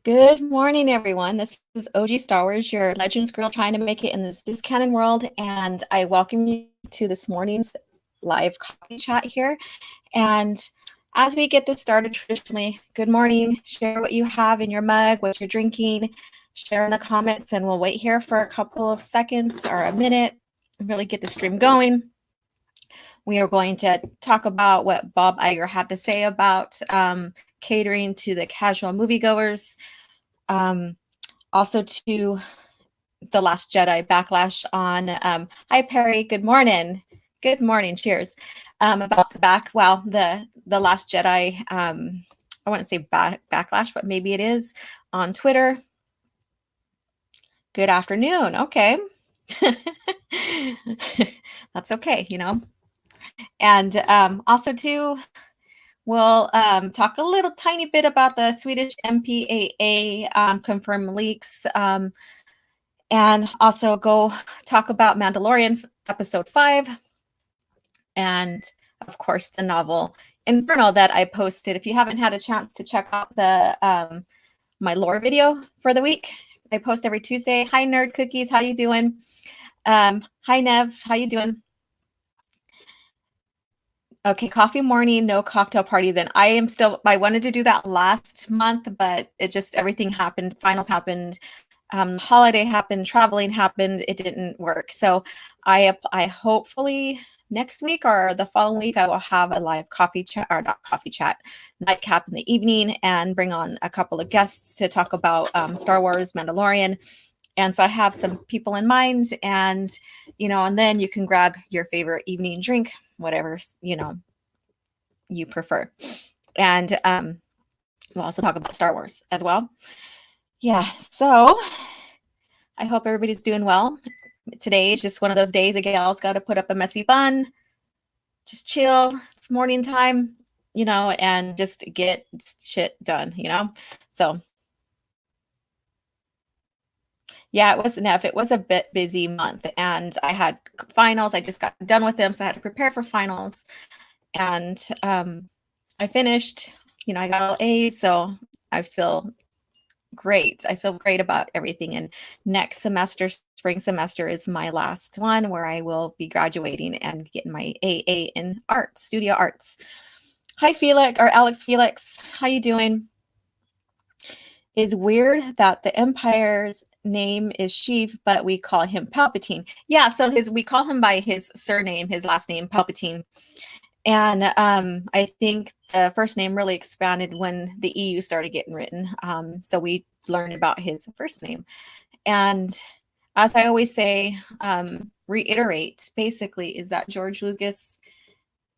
Good morning, everyone. This is O.G.Starwars, your Legends girl trying to make it in this discounted world, and I welcome you to this morning's live coffee chat here. And as we get this started, traditionally, good morning. Share what you have in your mug, what you're drinking. Share in the comments, and we'll wait here for a couple of seconds or a minute and really get the stream going. We are going to talk about what Bob Iger had to say about catering to the casual moviegoers. Also to The Last Jedi Backlash on, hi Perry, good morning. Good morning, cheers. About the Last Jedi, I wouldn't say backlash, but maybe it is on Twitter. Good afternoon, okay. That's okay, And also too, we'll talk a little tiny bit about the Swedish MPAA confirmed leaks, and also go talk about Mandalorian episode 5, and of course the novel Inferno that I posted. If you haven't had a chance to check out the my lore video for the week, I post every Tuesday. Hi Nerd Cookies, how you doing? Hi Nev, how you doing? Okay, coffee morning, no cocktail party. Then I wanted to do that last month, but it just, everything happened. Finals happened, holiday happened, traveling happened. It didn't work. So I hopefully next week or the following week, I will have a live coffee chat, or not coffee chat, nightcap in the evening, and bring on a couple of guests to talk about Star Wars, Mandalorian. And so I have some people in mind, and and then you can grab your favorite evening drink, whatever you prefer. And we'll also talk about Star Wars as well. Yeah, so I hope everybody's doing well. Today is just one of those days a gal's got to put up a messy bun, just chill. It's morning time, and just get shit done, So yeah, it was a bit busy month, and I had finals. I just got done with them, so I had to prepare for finals. And I finished, I got all A's, so I feel great. I feel great about everything. And next semester, spring semester, is my last one where I will be graduating and getting my AA in art, studio arts. Hi, Felix, or Alex Felix. How you doing? Is weird that the Empire's name is Sheev, but we call him Palpatine. Yeah, so we call him by his surname, his last name, Palpatine. And I think the first name really expanded when the EU started getting written. So we learned about his first name. And as I always say, reiterate, basically, is that George Lucas,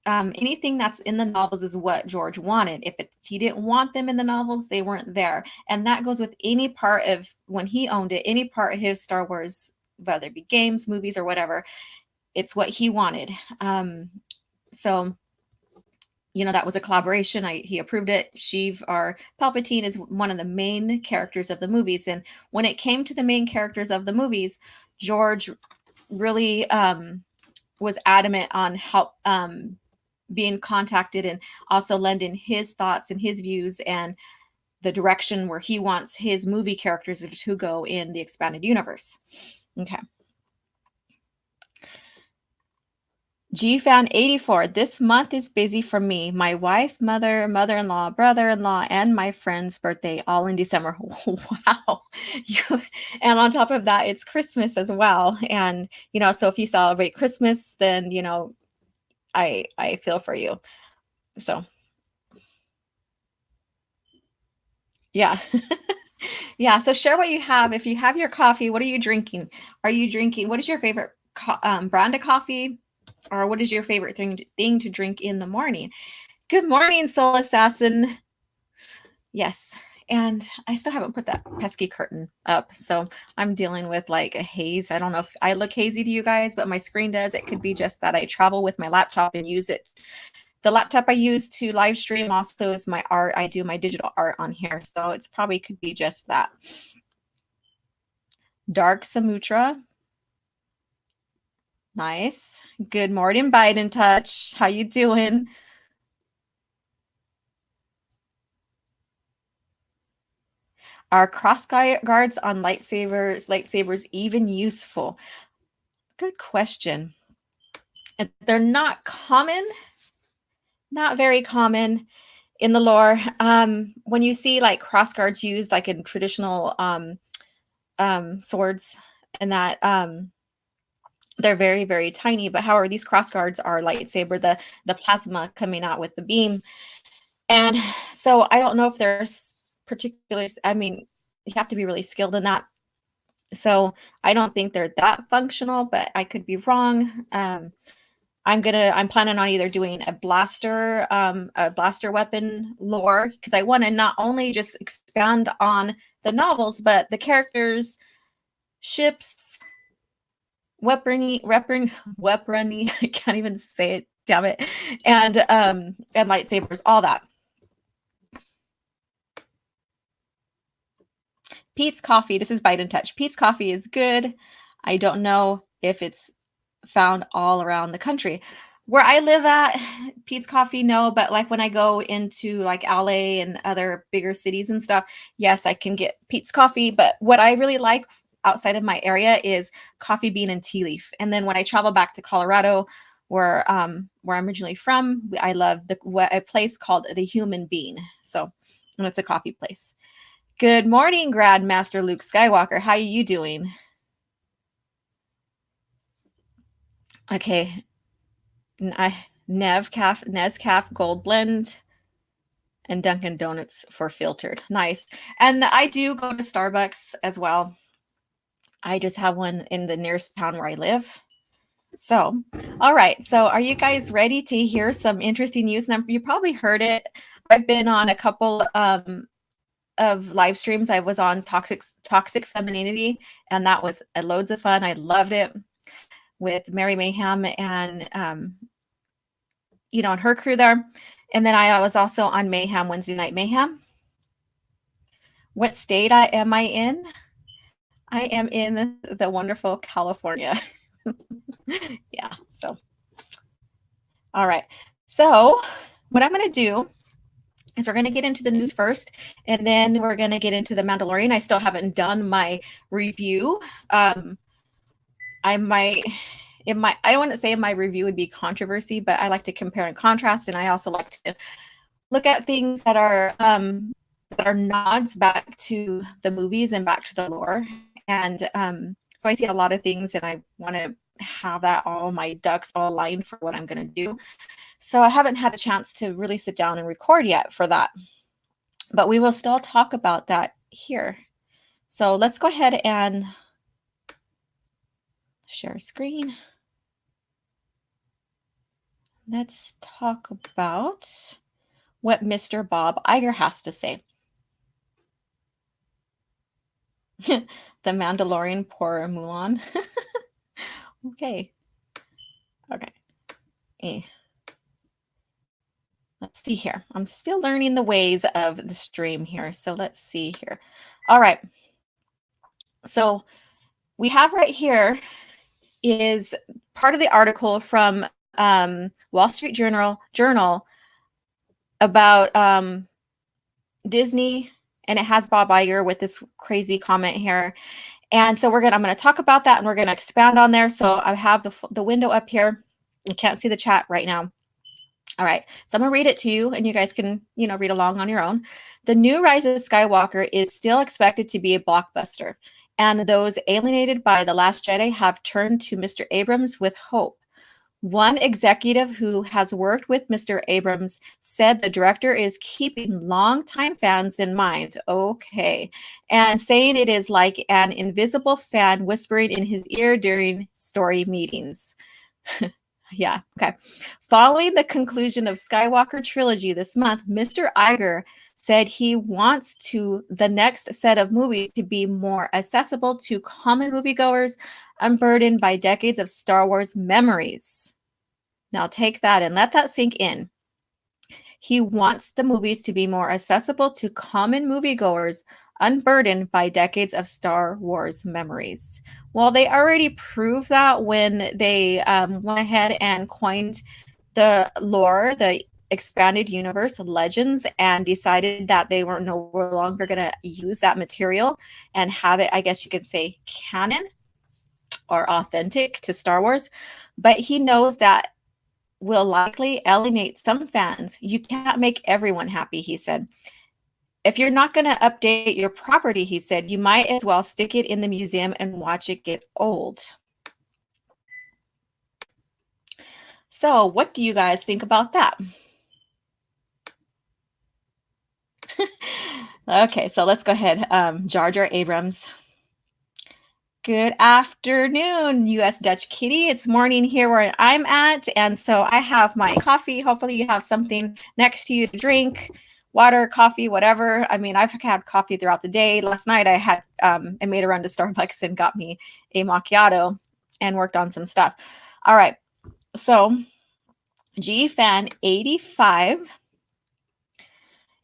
anything that's in the novels is what George wanted. If he didn't want them in the novels, they weren't there. And that goes with any part of, when he owned it, any part of his Star Wars, whether it be games, movies, or whatever, it's what he wanted. So that was a collaboration. He approved it. Sheev, or Palpatine, is one of the main characters of the movies. And when it came to the main characters of the movies, George really was adamant on help being contacted, and also lending his thoughts and his views and the direction where he wants his movie characters to go in the expanded universe. Okay. GFan 84. This month is busy for me. My wife, mother, mother-in-law, brother-in-law, and my friend's birthday all in December. Wow. And on top of that, it's Christmas as well. And, so if you celebrate Christmas, then, I feel for you. So, yeah. Yeah. So share what you have. If you have your coffee, what are you drinking? What is your favorite brand of coffee? Or what is your favorite thing to drink in the morning? Good morning, Soul Assassin. Yes. And I still haven't put that pesky curtain up. So I'm dealing with like a haze. I don't know if I look hazy to you guys, but my screen does. It could be just that I travel with my laptop and use it. The laptop I use to live stream also is my art. I do my digital art on here. So it's probably could be just that. Dark Samutra. Nice. Good morning, Biden Touch. How you doing? Are cross guards on lightsabers even useful? Good question. They're not common, not very common in the lore. When you see like cross guards used like in traditional swords and that they're very, very tiny. But however, these cross guards are lightsaber, the plasma coming out with the beam. And so I don't know if there's particular, I mean, you have to be really skilled in that. So I don't think they're that functional, but I could be wrong. I'm planning on either doing a blaster weapon lore, because I want to not only just expand on the novels, but the characters, ships, weaponry, I can't even say it, damn it, and lightsabers, all that. Pete's Coffee. This is Bite and Touch. Pete's Coffee is good. I don't know if it's found all around the country. Where I live at, Pete's Coffee, no, but like when I go into like LA and other bigger cities and stuff, yes, I can get Pete's Coffee. But what I really like outside of my area is coffee bean and tea leaf. And then when I travel back to Colorado, where I'm originally from, I love a place called the Human Bean. So, and it's a coffee place. Good morning, Grandmaster Luke Skywalker. How are you doing? Okay. Nescaf Gold Blend and Dunkin' Donuts for filtered. Nice. And I do go to Starbucks as well. I just have one in the nearest town where I live. So, all right. So are you guys ready to hear some interesting news? You probably heard it. I've been on a couple of live streams. I was on toxic femininity, and that was loads of fun. I loved it with Mary Mayhem and and her crew there. And then I was also on Mayhem, Wednesday Night Mayhem. What state am I in? I am in the wonderful California. Yeah. So, all right. So what I'm going to do is we're going to get into the news first, and then we're going to get into the Mandalorian. I still haven't done my review. I don't want to say my review would be controversy, but I like to compare and contrast, and I also like to look at things that are nods back to the movies and back to the lore. And so I see a lot of things, and I want to have that all my ducks all aligned for what I'm going to do. So I haven't had a chance to really sit down and record yet for that, but we will still talk about that here. So let's go ahead and share screen. Let's talk about what Mr. Bob Iger has to say. The Mandalorian, poor Mulan. Okay. Let's see here. I'm still learning the ways of the stream here. So let's see here. All right. So we have right here is part of the article from Wall Street Journal about Disney, and it has Bob Iger with this crazy comment here. And so I'm going to talk about that, and we're going to expand on there. So I have the window up here. You can't see the chat right now. All right, so I'm going to read it to you, and you guys can, read along on your own. The new Rise of Skywalker is still expected to be a blockbuster, and those alienated by The Last Jedi have turned to Mr. Abrams with hope. One executive who has worked with Mr. Abrams said the director is keeping longtime fans in mind, okay, and saying it is like an invisible fan whispering in his ear during story meetings. Yeah, okay. Following the conclusion of Skywalker trilogy this month, Mr. Iger said he wants the next set of movies to be more accessible to common moviegoers unburdened by decades of Star Wars memories. Now take that and let that sink in. He wants the movies to be more accessible to common moviegoers unburdened by decades of Star Wars memories. Well, they already proved that when they went ahead and coined the lore, the expanded universe Legends and decided that they were no longer going to use that material and have it, I guess you could say, canon or authentic to Star Wars. But he knows that will likely alienate some fans. You can't make everyone happy, he said. If you're not going to update your property, he said, you might as well stick it in the museum and watch it get old. So what do you guys think about that? Okay, so let's go ahead. Jar Jar Abrams. Good afternoon, US Dutch Kitty. It's morning here where I'm at, and so I have my coffee. Hopefully you have something next to you to drink, water, coffee, whatever. I mean, I've had coffee throughout the day. Last night I had I made a run to Starbucks and got me a macchiato and worked on some stuff. All right, so G Fan 85.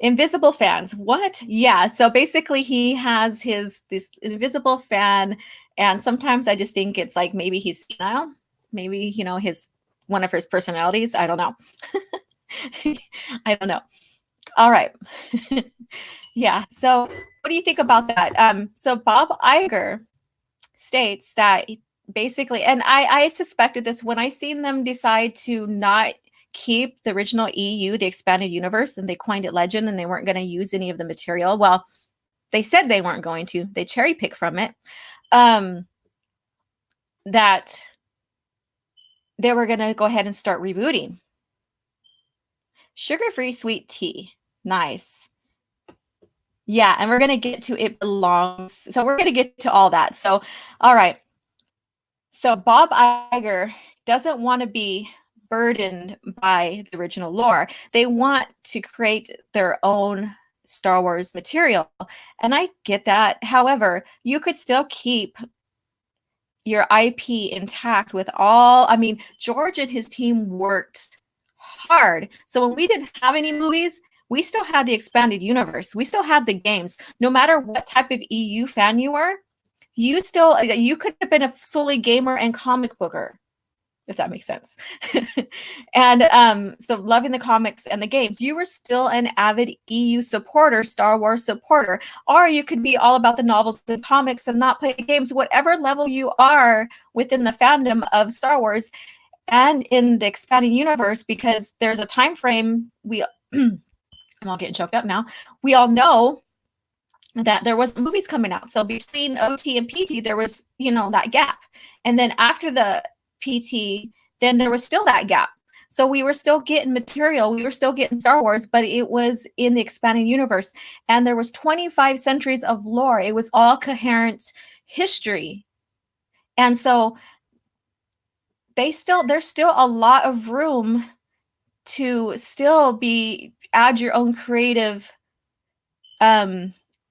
Invisible fans. What? Yeah. So basically he has this invisible fan, and sometimes I just think it's like maybe he's senile. Maybe, you know, one of his personalities. I don't know. I don't know. All right. Yeah. So what do you think about that? So Bob Iger states that basically, and I suspected this when I seen them decide to not keep the original EU, the expanded universe, and they coined it Legend, and they weren't going to use any of the material. Well, they said they weren't going to. They cherry pick from it. That they were going to go ahead and start rebooting. Sugar-free sweet tea. Nice. Yeah, and we're going to get to It Belongs. So we're going to get to all that. So, all right. So Bob Iger doesn't want to be burdened by the original lore. They want to create their own Star Wars material. And I get that. However, you could still keep your IP intact with all, I mean, George and his team worked hard. So when we didn't have any movies, we still had the expanded universe. We still had the games. No matter what type of EU fan you were, you could have been a solely gamer and comic booker, if that makes sense. And so loving the comics and the games, you were still an avid EU supporter, Star Wars supporter, or you could be all about the novels and comics and not play the games, whatever level you are within the fandom of Star Wars and in the expanding universe, because there's a time frame. I'm all getting choked up now. We all know that there was movies coming out. So between OT and PT, there was, that gap. And then after the PT, then there was still that gap. So we were still getting material. We were still getting Star Wars, but it was in the expanding universe. And there was 25 centuries of lore. It was all coherent history. And so there's still a lot of room to still add your own creative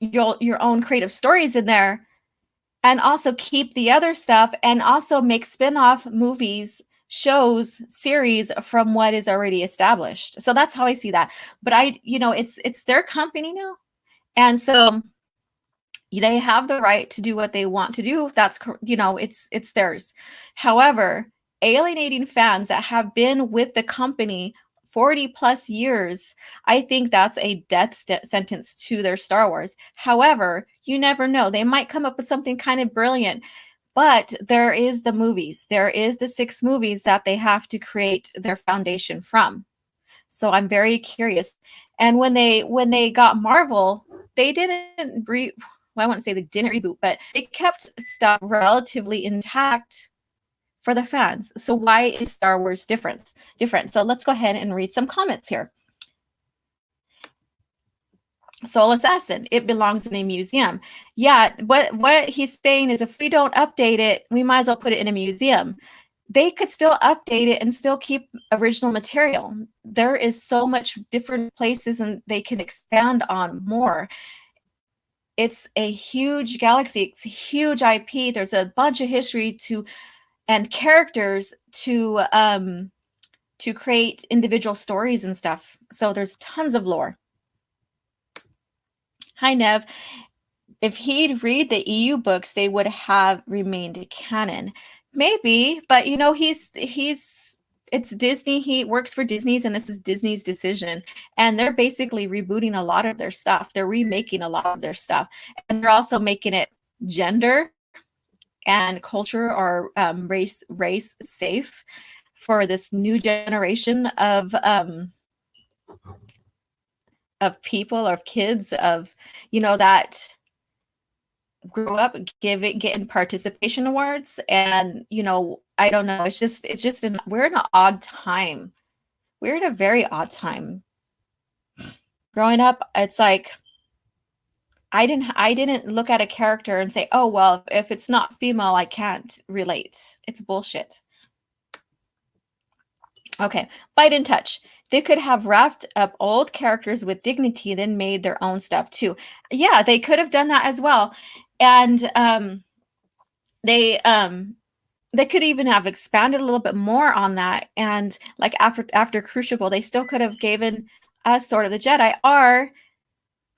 your own creative stories in there, and also keep the other stuff, and also make spin-off movies, shows, series from what is already established. So that's how I see that. But it's their company now, and so they have the right to do what they want to do. That's it's theirs. However, alienating fans that have been with the company 40 plus years, I think that's a death sentence to their Star Wars. However, you never know. They might come up with something kind of brilliant, but there is the movies. There is the 6 movies that they have to create their foundation from. So I'm very curious. And when they got Marvel, they didn't I wouldn't say they didn't reboot, but they kept stuff relatively intact for the fans. So why is Star Wars different? So let's go ahead and read some comments here. Soul Assassin, it belongs in a museum. Yeah, what he's saying is if we don't update it, we might as well put it in a museum. They could still update it and still keep original material. There is so much different places and they can expand on more. It's a huge galaxy. It's a huge IP. There's a bunch of history and characters to create individual stories and stuff. So there's tons of lore. Hi, Nev. If he'd read the EU books, they would have remained canon. Maybe, but he's it's Disney. He works for Disney's, and this is Disney's decision. And they're basically rebooting a lot of their stuff. They're remaking a lot of their stuff, and they're also making it gender and culture or race safe for this new generation of people, of kids, of that grew up getting participation awards. And I don't know, we're in an odd time. We're in a very odd time. Growing up, it's like I didn't look at a character and say, oh well, if it's not female, I can't relate. It's bullshit. Okay, Bite and Touch. They could have wrapped up old characters with dignity, then made their own stuff too. Yeah, they could have done that as well. And they could even have expanded a little bit more on that. And like after Crucible, they still could have given us Sword of the Jedi, or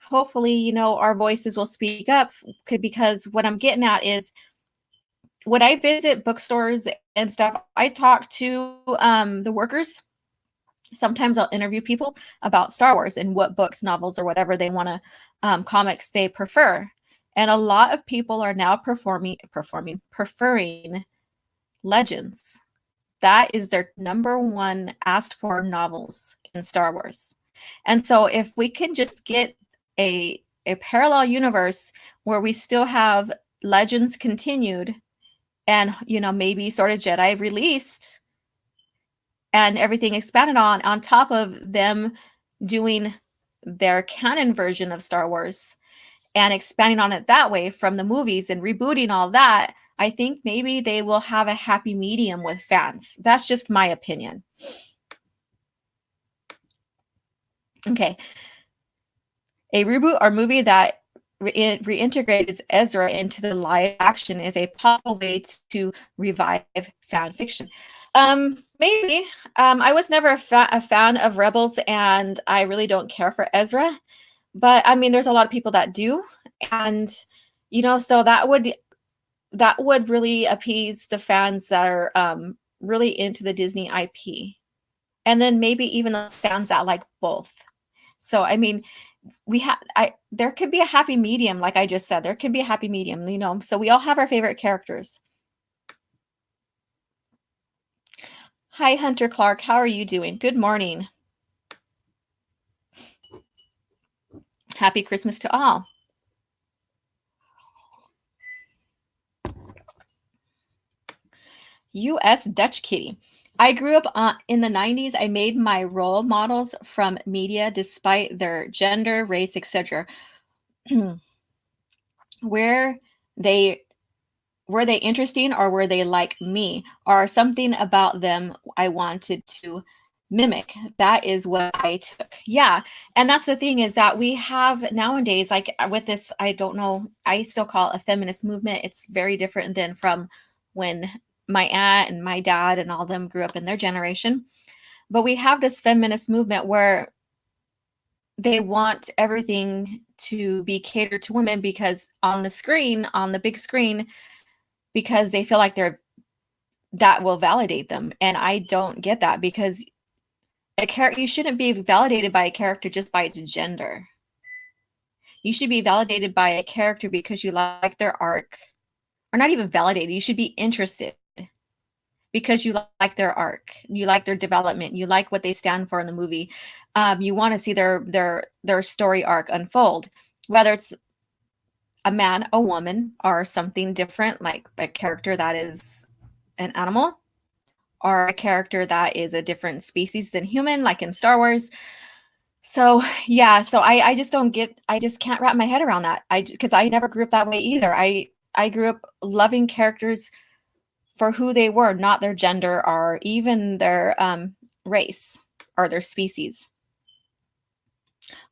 hopefully, our voices will speak up. Because what I'm getting at is, when I visit bookstores and stuff, I talk to the workers. Sometimes I'll interview people about Star Wars and what books, novels, or whatever they want to comics they prefer. And a lot of people are now preferring Legends. That is their number one asked for novels in Star Wars. And so if we can just get a parallel universe where we still have Legends continued, and maybe Sword of Jedi released, and everything expanded on top of them doing their canon version of Star Wars and expanding on it that way from the movies and rebooting all that, I think maybe they will have a happy medium with fans. That's just my opinion. Okay. A reboot or movie that reintegrates Ezra into the live action is a possible way to revive fan fiction. Maybe. I was never a fan of Rebels, and I really don't care for Ezra. But I mean, there's a lot of people that do, and so that would really appease the fans that are really into the Disney IP, and then maybe even those fans that like both. So I mean, there could be a happy medium, like I just said. There could be a happy medium, so we all have our favorite characters. Hi, Hunter Clark. How are you doing? Good morning. Happy Christmas to all. U.S. Dutch Kitty. I grew up in the 90s. I made my role models from media despite their gender, race, etc. Were they interesting, or were they like me, or something about them I wanted to mimic? That is what I took. Yeah. And that's the thing, is that we have nowadays, like with this, I don't know, I still call it a feminist movement. It's very different than from when my aunt and my dad and all them grew up in their generation. But we have this feminist movement where they want everything to be catered to women, because on the big screen, because they feel like that will validate them. And I don't get that, because you shouldn't be validated by a character just by its gender. You should be validated by a character because you like their arc, or not even validated. You should be interested because you like their arc, you like their development, you like what they stand for in the movie. You want to see their story arc unfold, whether it's a man, a woman, or something different, like a character that is an animal, or a character that is a different species than human, like in Star Wars. So yeah, so I just can't wrap my head around that. Because I never grew up that way either. I grew up loving characters for who they were, not their gender or even their race or their species.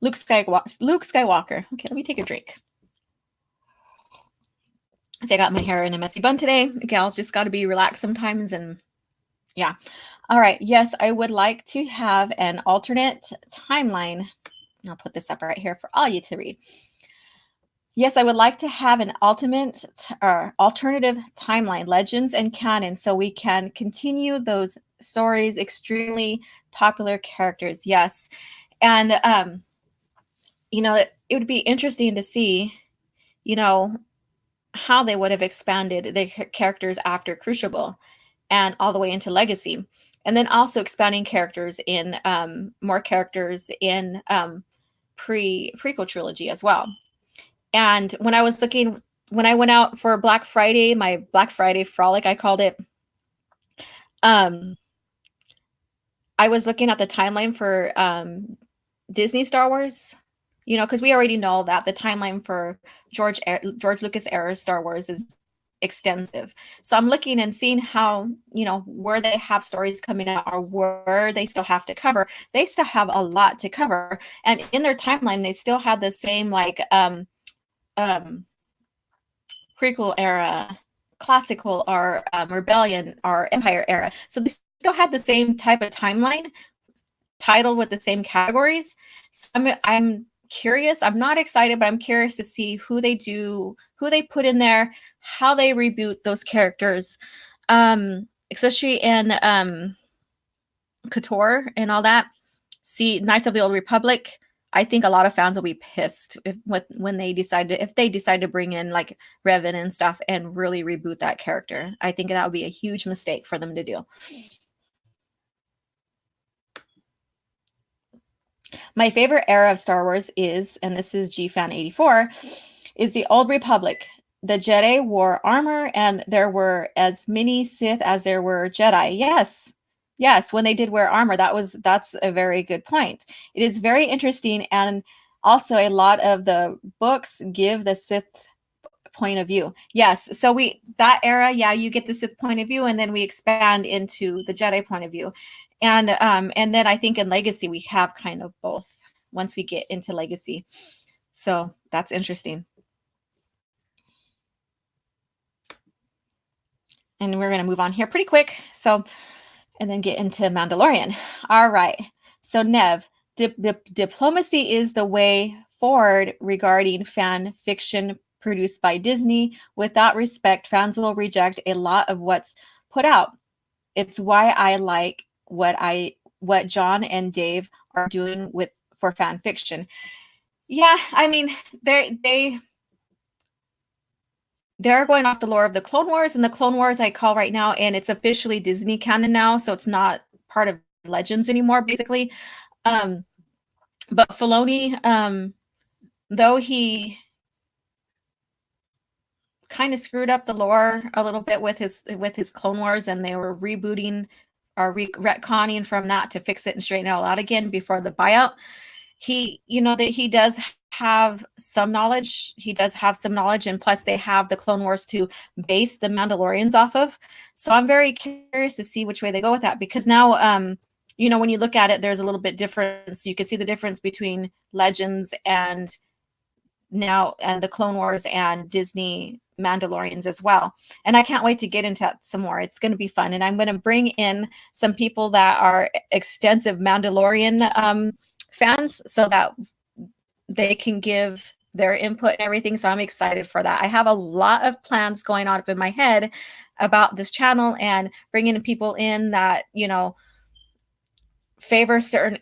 Luke Skywalker. Okay, let me take a drink. So I got my hair in a messy bun today. Gals just got to be relaxed sometimes, and yeah. All right. Yes, I would like to have an alternate timeline. I'll put this up right here for all you to read. Yes, I would like to have an alternative timeline, Legends and canon, so we can continue those stories, extremely popular characters. Yes. And it would be interesting to see, you know, how they would have expanded the characters after Crucible and all the way into Legacy. And then also expanding characters in more characters in prequel trilogy as well. And when I went out for Black Friday, my Black Friday frolic, I called it, um, I was looking at the timeline for Disney Star Wars, because we already know that the timeline for George Lucas era Star Wars is extensive. So I'm looking and seeing how, where they have stories coming out or where they still have to cover. They still have a lot to cover. And in their timeline, they still had the same like um prequel era, classical, or rebellion or empire era. So they still had the same type of timeline titled with the same categories. So I'm curious. I'm not excited, but I'm curious to see who they put in there, how they reboot those characters, especially in Couture and all that. See, Knights of the Old Republic. I think a lot of fans will be pissed if they decide to bring in like Revan and stuff and really reboot that character. I think that would be a huge mistake for them to do. My favorite era of Star Wars is, and this is GFan84, is the Old Republic. The Jedi wore armor, and there were as many Sith as there were Jedi. Yes, yes, when they did wear armor, that's a very good point. It is very interesting, and also a lot of the books give the Sith point of view. Yes, so that era, yeah, you get the Sith point of view, and then we expand into the Jedi point of view. And then I think in Legacy we have kind of both once we get into Legacy. So that's interesting. And we're going to move on here pretty quick. So, and then get into Mandalorian. All right. So Nev, diplomacy is the way forward regarding fan fiction produced by Disney. Without respect, fans will reject a lot of what's put out. It's why I like what John and Dave are doing for fan fiction. Yeah, I mean, they're going off the lore of the Clone Wars, and the Clone Wars I call right now, and it's officially Disney canon now, so it's not part of Legends anymore, basically. But Filoni, though he kind of screwed up the lore a little bit with his Clone Wars, and they were rebooting or retconning from that to fix it and straighten it all out again before the buyout. That he does have some knowledge. He does have some knowledge, and plus they have the Clone Wars to base the Mandalorians off of. So I'm very curious to see which way they go with that, because now, when you look at it, there's a little bit difference. You can see the difference between Legends and the Clone Wars and Disney Mandalorians as well. And I can't wait to get into that some more. It's going to be fun. And I'm going to bring in some people that are extensive Mandalorian fans so that they can give their input and everything. So I'm excited for that. I have a lot of plans going on up in my head about this channel and bringing people in that, favor certain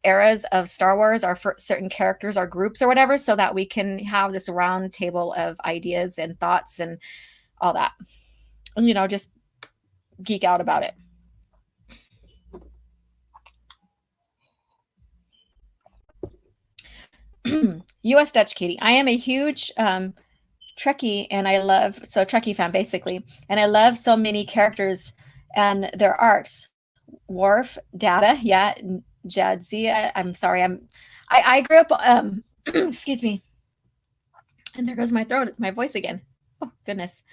eras of Star Wars or for certain characters or groups or whatever, so that we can have this round table of ideas and thoughts and all that, and just geek out about it. US Dutch Kitty. I am a huge Trekkie, and Trekkie fan basically, and I love so many characters and their arcs. Worf, Data, yeah, Jadzia. I'm sorry, I grew up. Excuse me, and there goes my voice again. Oh goodness.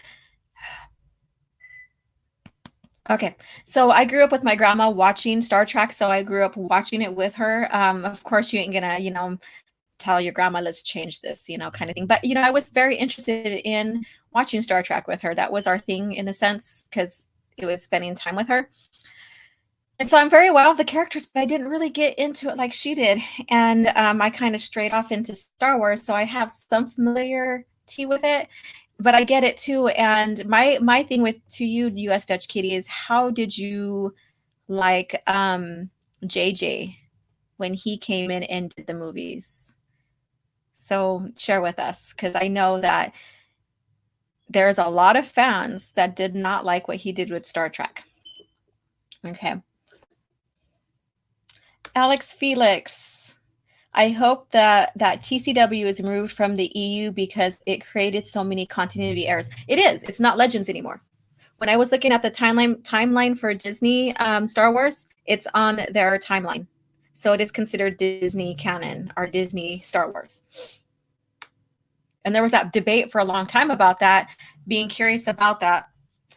Okay, so I grew up with my grandma watching Star Trek, so I grew up watching it with her. Of course, you ain't gonna, tell your grandma, let's change this, kind of thing. But I was very interested in watching Star Trek with her. That was our thing in a sense, because it was spending time with her. And so I'm very aware of the characters, but I didn't really get into it like she did. And I kind of strayed off into Star Wars, so I have some familiarity with it, but I get it too. And my thing to you, US Dutch Kitty, is how did you like JJ when he came in and did the movies. So share with us, because I know that there's a lot of fans that did not like what he did with Star Trek. Okay. Alex Felix, I hope that TCW is removed from the EU because it created so many continuity errors. It is. It's not Legends anymore. When I was looking at the timeline for Disney Star Wars, it's on their timeline. So it is considered Disney canon or Disney Star Wars. And there was that debate for a long time about that, being curious about that,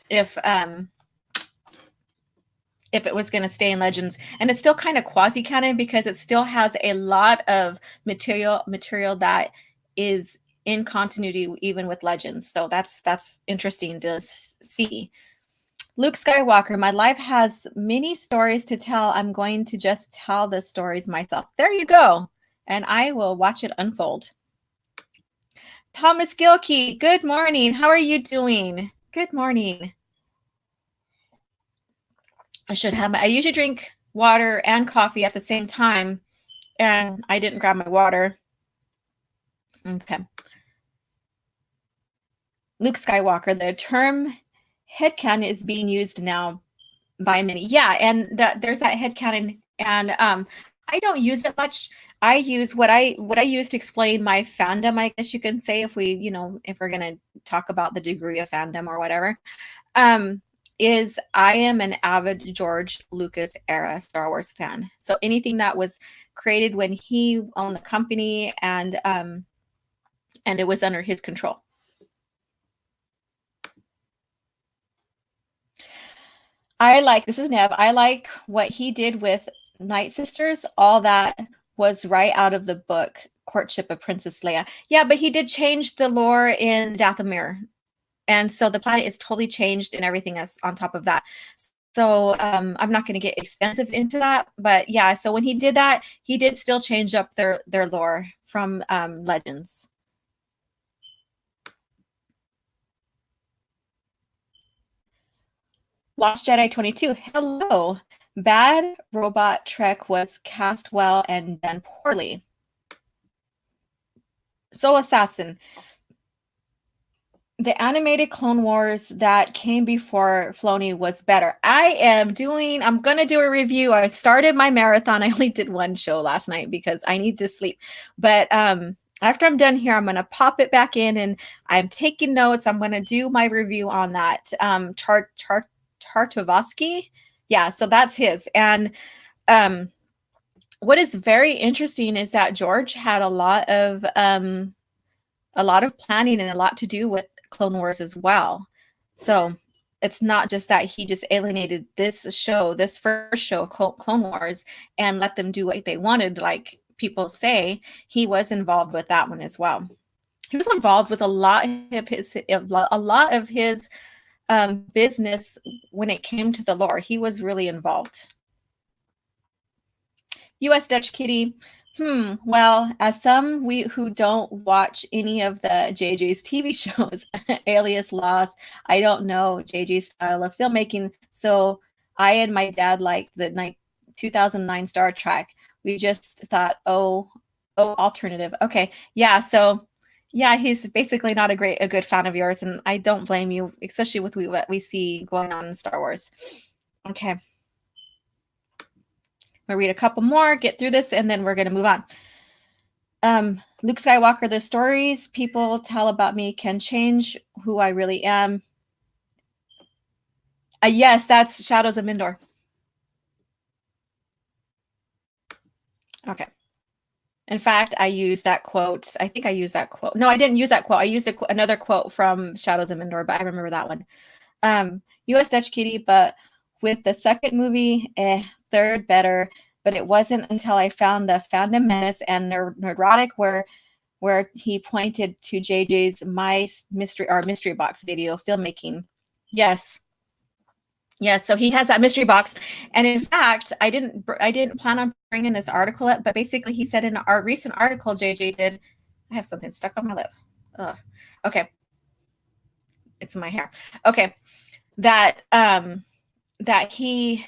if it was going to stay in Legends. And it's still kind of quasi canon because it still has a lot of material that is in continuity even with Legends. So that's interesting to see. Luke Skywalker, my life has many stories to tell. I'm going to just tell the stories myself. There you go. And I will watch it unfold. Thomas Gilkey, good morning. How are you doing? Good morning. I usually drink water and coffee at the same time, and I didn't grab my water. Okay. Luke Skywalker, the term headcanon is being used now by many. Yeah, and there's that headcanon, and I don't use it much. I use what I use to explain my fandom, I guess you can say, if we're gonna talk about the degree of fandom or whatever. Is I am an avid George Lucas era Star Wars fan. So anything that was created when he owned the company and it was under his control. This is Nev. I like what he did with Night Sisters. All that was right out of the book, Courtship of Princess Leia. Yeah, but he did change the lore in Dathomir. And so the planet is totally changed and everything else on top of that. So I'm not going to get extensive into that, but yeah. So when he did that, he did still change up their lore from Legends. Lost Jedi 22. Hello. Bad Robot Trek was cast well and done poorly. Soul Assassin. The animated Clone Wars that came before Filoni was better. I'm going to do a review. I started my marathon. I only did one show last night because I need to sleep. But after I'm done here, I'm going to pop it back in and I'm taking notes. I'm going to do my review on that. Tartakovsky. Yeah, so that's his. And what is very interesting is that George had a lot of planning and a lot to do with Clone Wars as well. So it's not just that he just alienated this first show, Clone Wars, and let them do what they wanted, like people say. He was involved with that one as well. He was involved with a lot of his business when it came to the lore. He was really involved. U.S. Dutch Kitty. Well, as some who don't watch any of the JJ's TV shows, Alias Lost, I don't know JJ's style of filmmaking. So I and my dad liked the 2009 Star Trek. We just thought, alternative. Okay. Yeah. So yeah, he's basically not a good fan of yours. And I don't blame you, especially with what we see going on in Star Wars. Okay. We'll read a couple more, get through this, and then we're going to move on. Luke Skywalker, the stories people tell about me can change who I really am. Yes, that's Shadows of Mindor. Okay. In fact, I used that quote. I think I used that quote. No, I didn't use that quote. I used another quote from Shadows of Mindor, but I remember that one. U.S. Dutch Kitty, but with the second movie, third better. But it wasn't until I found the Fandom Menace and Neurotic where he pointed to JJ's My Mystery Box video filmmaking. Yes. Yes, so he has that mystery box, and in fact, I didn't plan on bringing this article up, but basically, he said in our recent article, JJ did. I have something stuck on my lip. Ugh. Okay, it's in my hair. Okay, that he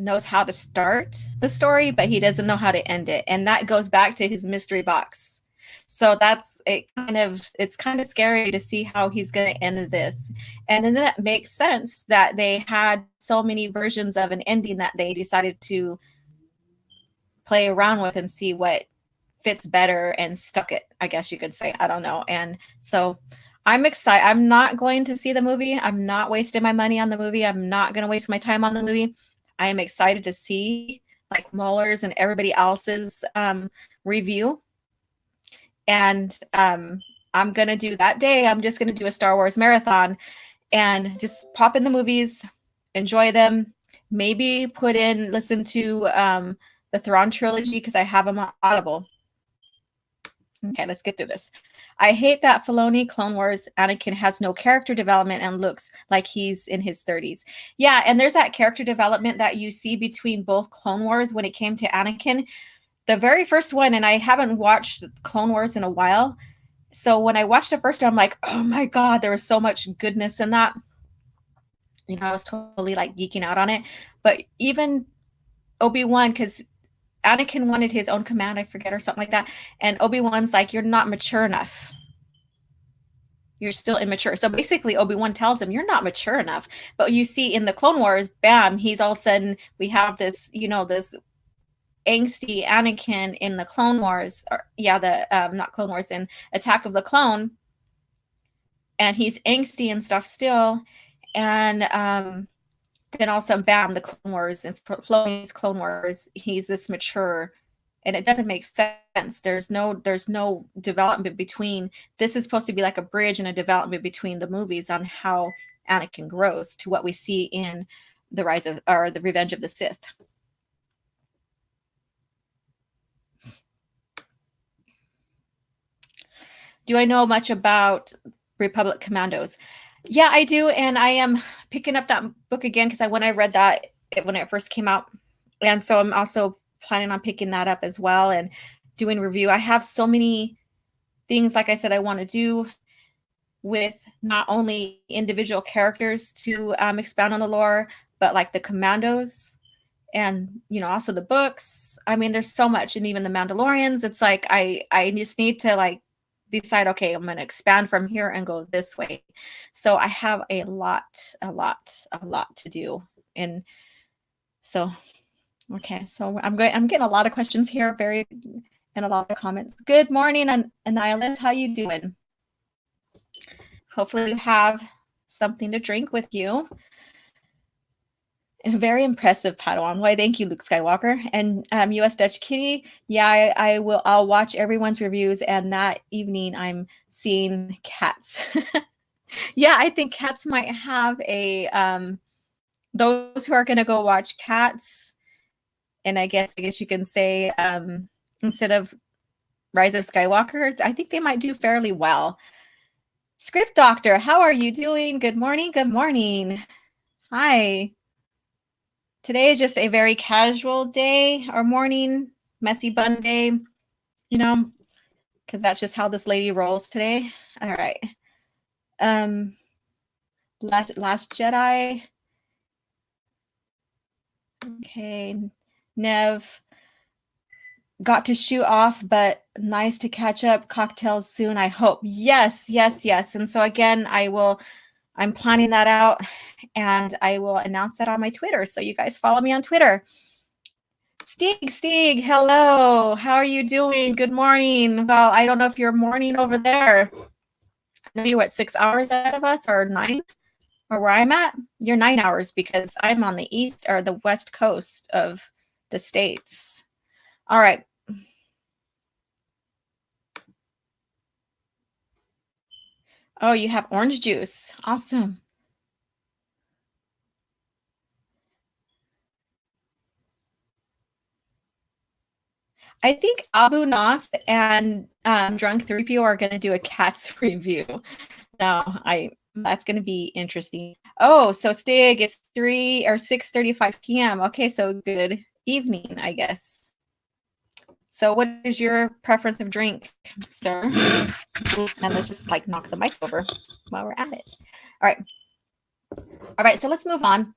knows how to start the story, but he doesn't know how to end it. And that goes back to his mystery box. So that's it. It's kind of scary to see how he's going to end this. And then that makes sense that they had so many versions of an ending that they decided to play around with and see what fits better and stuck it, I guess you could say. I don't know. And so I'm excited. I'm not going to see the movie. I'm not wasting my money on the movie. I'm not going to waste my time on the movie. I am excited to see like Muller's and everybody else's review. And I'm going to do that day. I'm just going to do a Star Wars marathon and just pop in the movies, enjoy them, maybe listen to the Thrawn trilogy because I have them on Audible. Okay, let's get through this. I hate that Filoni Clone Wars Anakin has no character development and looks like he's in his 30s. Yeah, and there's that character development that you see between both Clone Wars when it came to Anakin. The very first one, and I haven't watched Clone Wars in a while. So when I watched the first one, I'm like, oh my God, there was so much goodness in that. You know, I was totally like geeking out on it. But even Obi-Wan, because Anakin wanted his own command, I forget, or something like that. And Obi-Wan's like, you're not mature enough. You're still immature. So basically, Obi-Wan tells him, you're not mature enough. But you see in the Clone Wars, bam, he's all of a sudden, we have this, you know, this angsty Anakin in the Clone Wars. Or, yeah, not Clone Wars, in Attack of the Clone. And he's angsty and stuff still. And then also, bam, the Clone Wars and Filoni's Clone Wars, he's this mature, and it doesn't make sense. There's no development between. This is supposed to be like a bridge and a development between the movies on how Anakin grows to what we see in the Revenge of the Sith. Do I know much about Republic Commandos? Yeah, I do, and I am picking up that book again because when I read that when it first came out, and so I'm also planning on picking that up as well and doing review. I have so many things, like I said, I want to do with not only individual characters to expand on the lore, but like the Commandos, and you know, also the books. I mean, there's so much, and even the Mandalorians. It's like I just need to like decide, okay, I'm going to expand from here and go this way. So I have a lot to do. And so, okay. So I'm getting a lot of questions here, and a lot of comments. Good morning, Annihilus. How you doing? Hopefully you have something to drink with you. Very impressive, Padawan. Why, thank you, Luke Skywalker. And US Dutch Kitty, yeah, I'll watch everyone's reviews, and that evening I'm seeing Cats. Yeah, I think Cats might have a those who are gonna go watch Cats, and I guess you can say instead of Rise of Skywalker, I think they might do fairly well. Script Doctor, how are you doing? Good morning. Good morning. Hi. Today is just a very casual day or morning, messy bun day, you know, because that's just how this lady rolls today. All right. Last Jedi. Okay. Nev got to shoot off, but nice to catch up. Cocktails soon, I hope. Yes. And so again, I'm planning that out, and I will announce that on my Twitter. So you guys follow me on Twitter. Steeg, hello. How are you doing? Good morning. Well, I don't know if you're morning over there. I know you're 6 hours ahead of us, or 9, or where I'm at. You're 9 hours because I'm on the east or the west coast of the States. All right. Oh, you have orange juice. Awesome. I think Abu Nas and Drunk 3PO are going to do a Cats review. No, that's going to be interesting. Oh, so Stig, it's 3 or 6:35 p.m. Okay, so good evening, I guess. So what is your preference of drink, sir? And let's just like knock the mic over while we're at it. All right, so let's move on.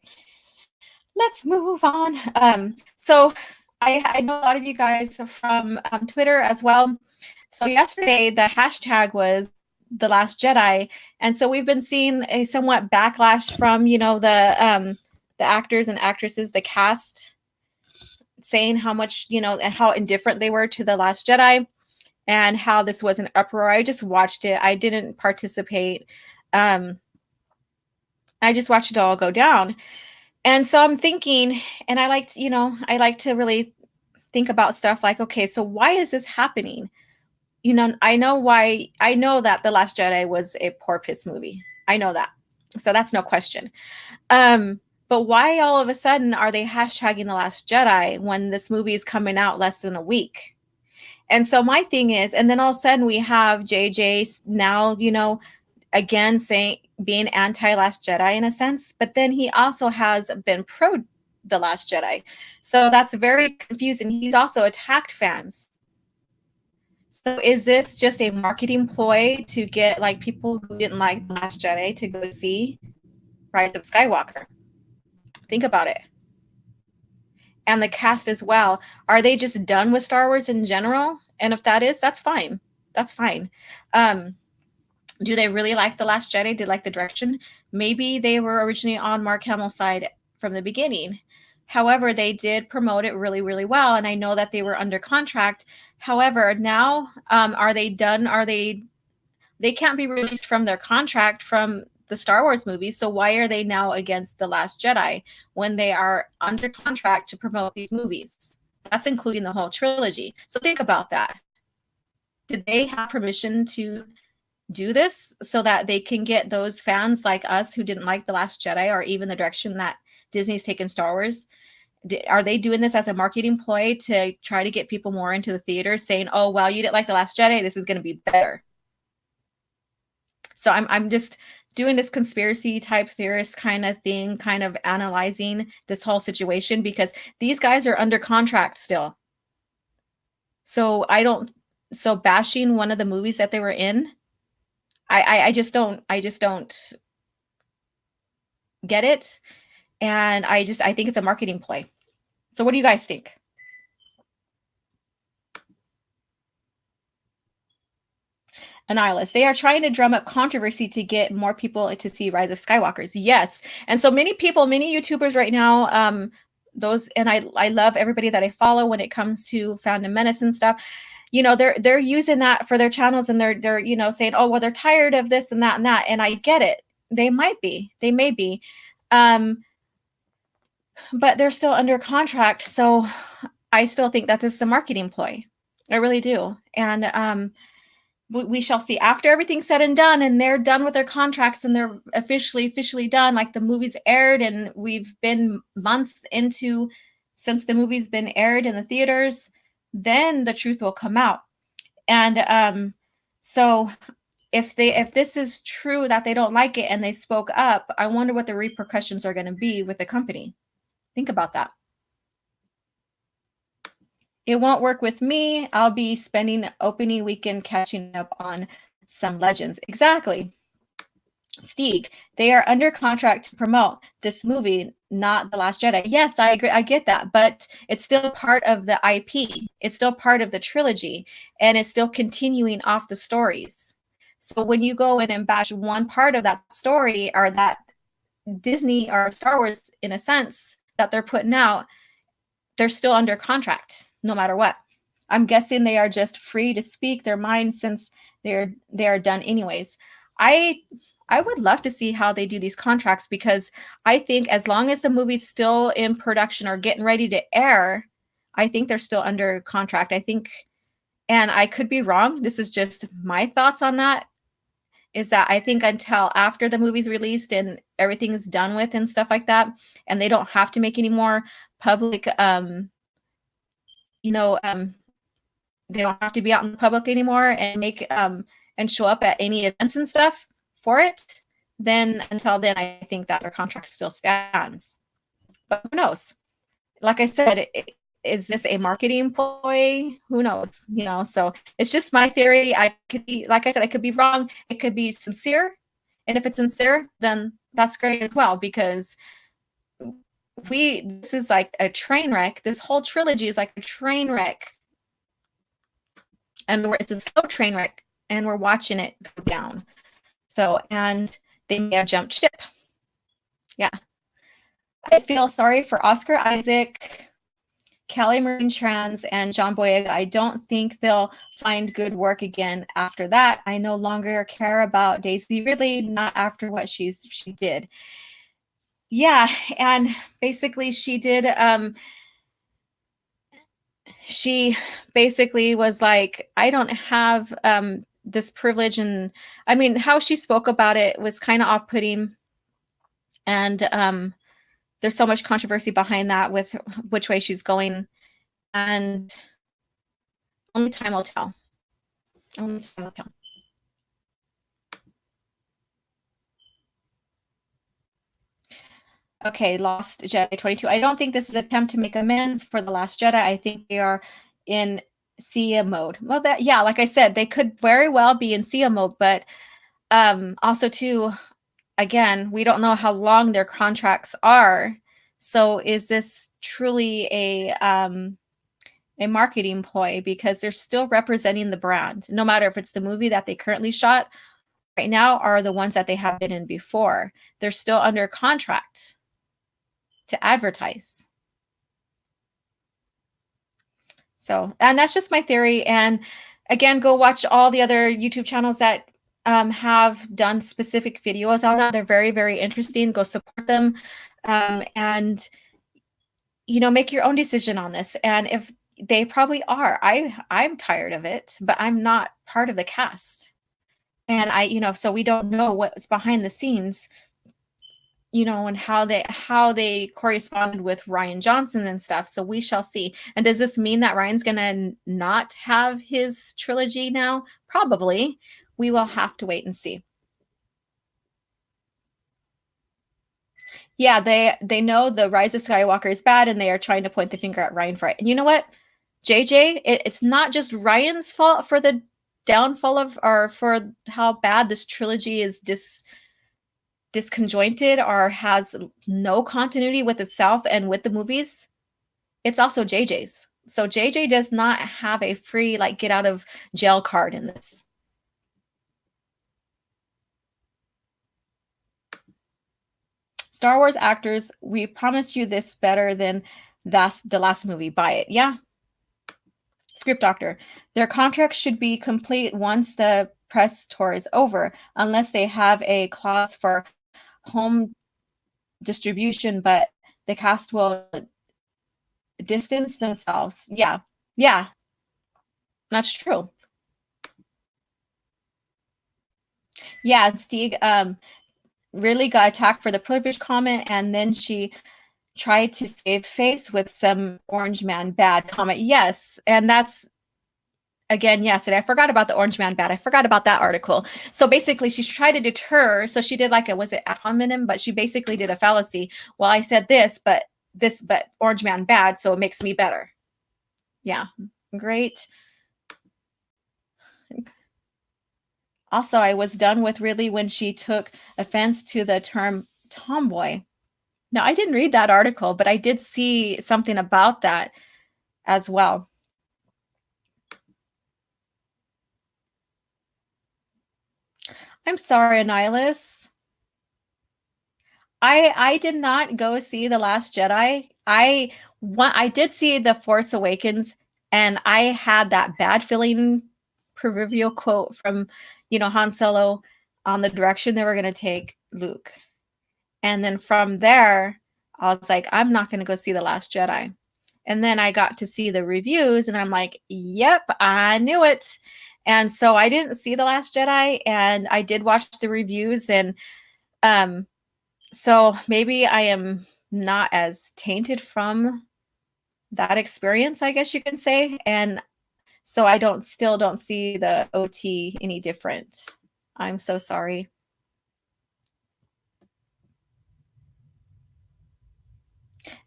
let's move on. So I know a lot of you guys from Twitter as well. So yesterday the hashtag was The Last Jedi, and so we've been seeing a somewhat backlash from the actors and actresses, the cast, saying how much and how indifferent they were to The Last Jedi, and how this was an uproar. I just watched it. I didn't participate. Um, I just watched it all go down. And so I'm thinking, and I like to really think about stuff like, okay, so why is this happening? I know why. I know that The Last Jedi was a poor piss movie. I know that. So that's no question. But why all of a sudden are they hashtagging The Last Jedi when this movie is coming out less than a week? And so my thing is, and then all of a sudden we have JJ now, again saying being anti Last Jedi in a sense, but then he also has been pro The Last Jedi. So that's very confusing. He's also attacked fans. So is this just a marketing ploy to get like people who didn't like The Last Jedi to go see Rise of Skywalker? Think about it. And the cast as well. Are they just done with Star Wars in general? And if that is, that's fine. That's fine. Do they really like The Last Jedi? Did like the direction? Maybe they were originally on Mark Hamill's side from the beginning. However, they did promote it really, really well, and I know that they were under contract. However, now are they done? They can't be released from their contract from the Star Wars movies. So why are they now against The Last Jedi when they are under contract to promote these movies? That's including the whole trilogy. So think about that. Did they have permission to do this so that they can get those fans like us who didn't like The Last Jedi or even the direction that Disney's taken Star Wars? Are they doing this as a marketing ploy to try to get people more into the theater, saying, oh, well, you didn't like The Last Jedi, this is going to be better? So I'm just doing this conspiracy type theorist kind of thing, kind of analyzing this whole situation, because these guys are under contract still. So bashing one of the movies that they were in, I just don't get it. And I think it's a marketing play. So what do you guys think? Annihilus. They are trying to drum up controversy to get more people to see Rise of Skywalkers. Yes. And so many people, many YouTubers right now, I love everybody that I follow when it comes to Phantom Menace and stuff. They're using that for their channels, and they're saying, oh, well, they're tired of this and that and that. And I get it. They may be. But they're still under contract. So I still think that this is a marketing ploy. I really do. And we shall see after everything's said and done, and they're done with their contracts, and they're officially done. Like the movie's aired, and we've been months into since the movie's been aired in the theaters. Then the truth will come out. And so if this is true that they don't like it and they spoke up, I wonder what the repercussions are going to be with the company. Think about that. It won't work with me. I'll be spending opening weekend catching up on some legends. Exactly. Steeg, they are under contract to promote this movie, not The Last Jedi. Yes, I agree. I get that, but it's still part of the IP. It's still part of the trilogy, and it's still continuing off the stories. So when you go in and bash one part of that story, or that Disney or Star Wars, in a sense, that they're putting out, they're still under contract no matter what. I'm guessing they are just free to speak their mind since they are done anyways. I would love to see how they do these contracts, because I think as long as the movie's still in production or getting ready to air, I think they're still under contract. I think, and I could be wrong, this is just my thoughts on that, is that I think until after the movie's released and everything is done with and stuff like that, and they don't have to make any more public, they don't have to be out in the public anymore and make and show up at any events and stuff for it, then until then, I think that their contract still stands. But who knows? Like I said, is this a marketing ploy? Who knows? So it's just my theory. I could be, like I said, I could be wrong. It could be sincere. And if it's sincere, then that's great as well, because this is like a train wreck. This whole trilogy is like a train wreck. And it's a slow train wreck, and we're watching it go down. So, and they may have jumped ship. Yeah. I feel sorry for Oscar Isaac, Kelly Marie Tran, and John Boyega. I don't think they'll find good work again after that. I no longer care about Daisy Ridley, not after what she did. Yeah, and basically she did she basically was like, I don't have this privilege. And I mean, how she spoke about it was kind of off-putting. And there's so much controversy behind that with which way she's going. And only time will tell. Only time will tell. Okay, Lost Jedi 22. I don't think this is an attempt to make amends for The Last Jedi. I think they are in SIA mode. Well, that, yeah, like I said, they could very well be in SIA mode, but also too, again, we don't know how long their contracts are. So is this truly a marketing ploy? Because they're still representing the brand, no matter if it's the movie that they currently shot right now or the ones that they have been in before. They're still under contract to advertise. So, and that's just my theory. And again, go watch all the other YouTube channels that have done specific videos on that. They're very, very interesting. Go support them. And, you know, make your own decision on this. And if they probably are, I'm tired of it, but I'm not part of the cast. And you know, so we don't know what's behind the scenes, you know, and how they corresponded with Rian Johnson and stuff. So we shall see. And does this mean that Ryan's gonna not have his trilogy now? Probably. We will have to wait and see. Yeah, they know the Rise of Skywalker is bad, and they are trying to point the finger at Ryan for it. And you know what, JJ, it's not just Ryan's fault for the downfall of, or for how bad this trilogy is disconjointed or has no continuity with itself and with the movies. It's also JJ's. So JJ does not have a free like get out of jail card in this. Star Wars actors, we promised you this better than that's the last movie. Buy it. Yeah. Script doctor. Their contract should be complete once the press tour is over, unless they have a clause for home distribution, but the cast will distance themselves. Yeah. Yeah. That's true. Yeah, Stieg really got attacked for the privilege comment, and then she tried to save face with some Orange Man bad comment. Yes, and that's again, yes, and I forgot about the Orange Man bad. I forgot about that article. So basically, she tried to deter. So she did like a, was it ad hominem? But she basically did a fallacy. Well, I said but Orange Man bad, so it makes me better. Yeah, great. Also, I was done with Ridley when she took offense to the term tomboy. Now, I didn't read that article, but I did see something about that as well. I'm sorry, Annihilus. I did not go see The Last Jedi. I did see The Force Awakens, and I had that bad feeling proverbial quote from, you know, Han Solo on the direction they were going to take Luke. And then from there, I was like, I'm not going to go see The Last Jedi. And then I got to see the reviews, and I'm like, yep, I knew it. And so I didn't see The Last Jedi, and I did watch the reviews. And so maybe I am not as tainted from that experience, I guess you can say. And so I still don't see the OT any different. I'm so sorry.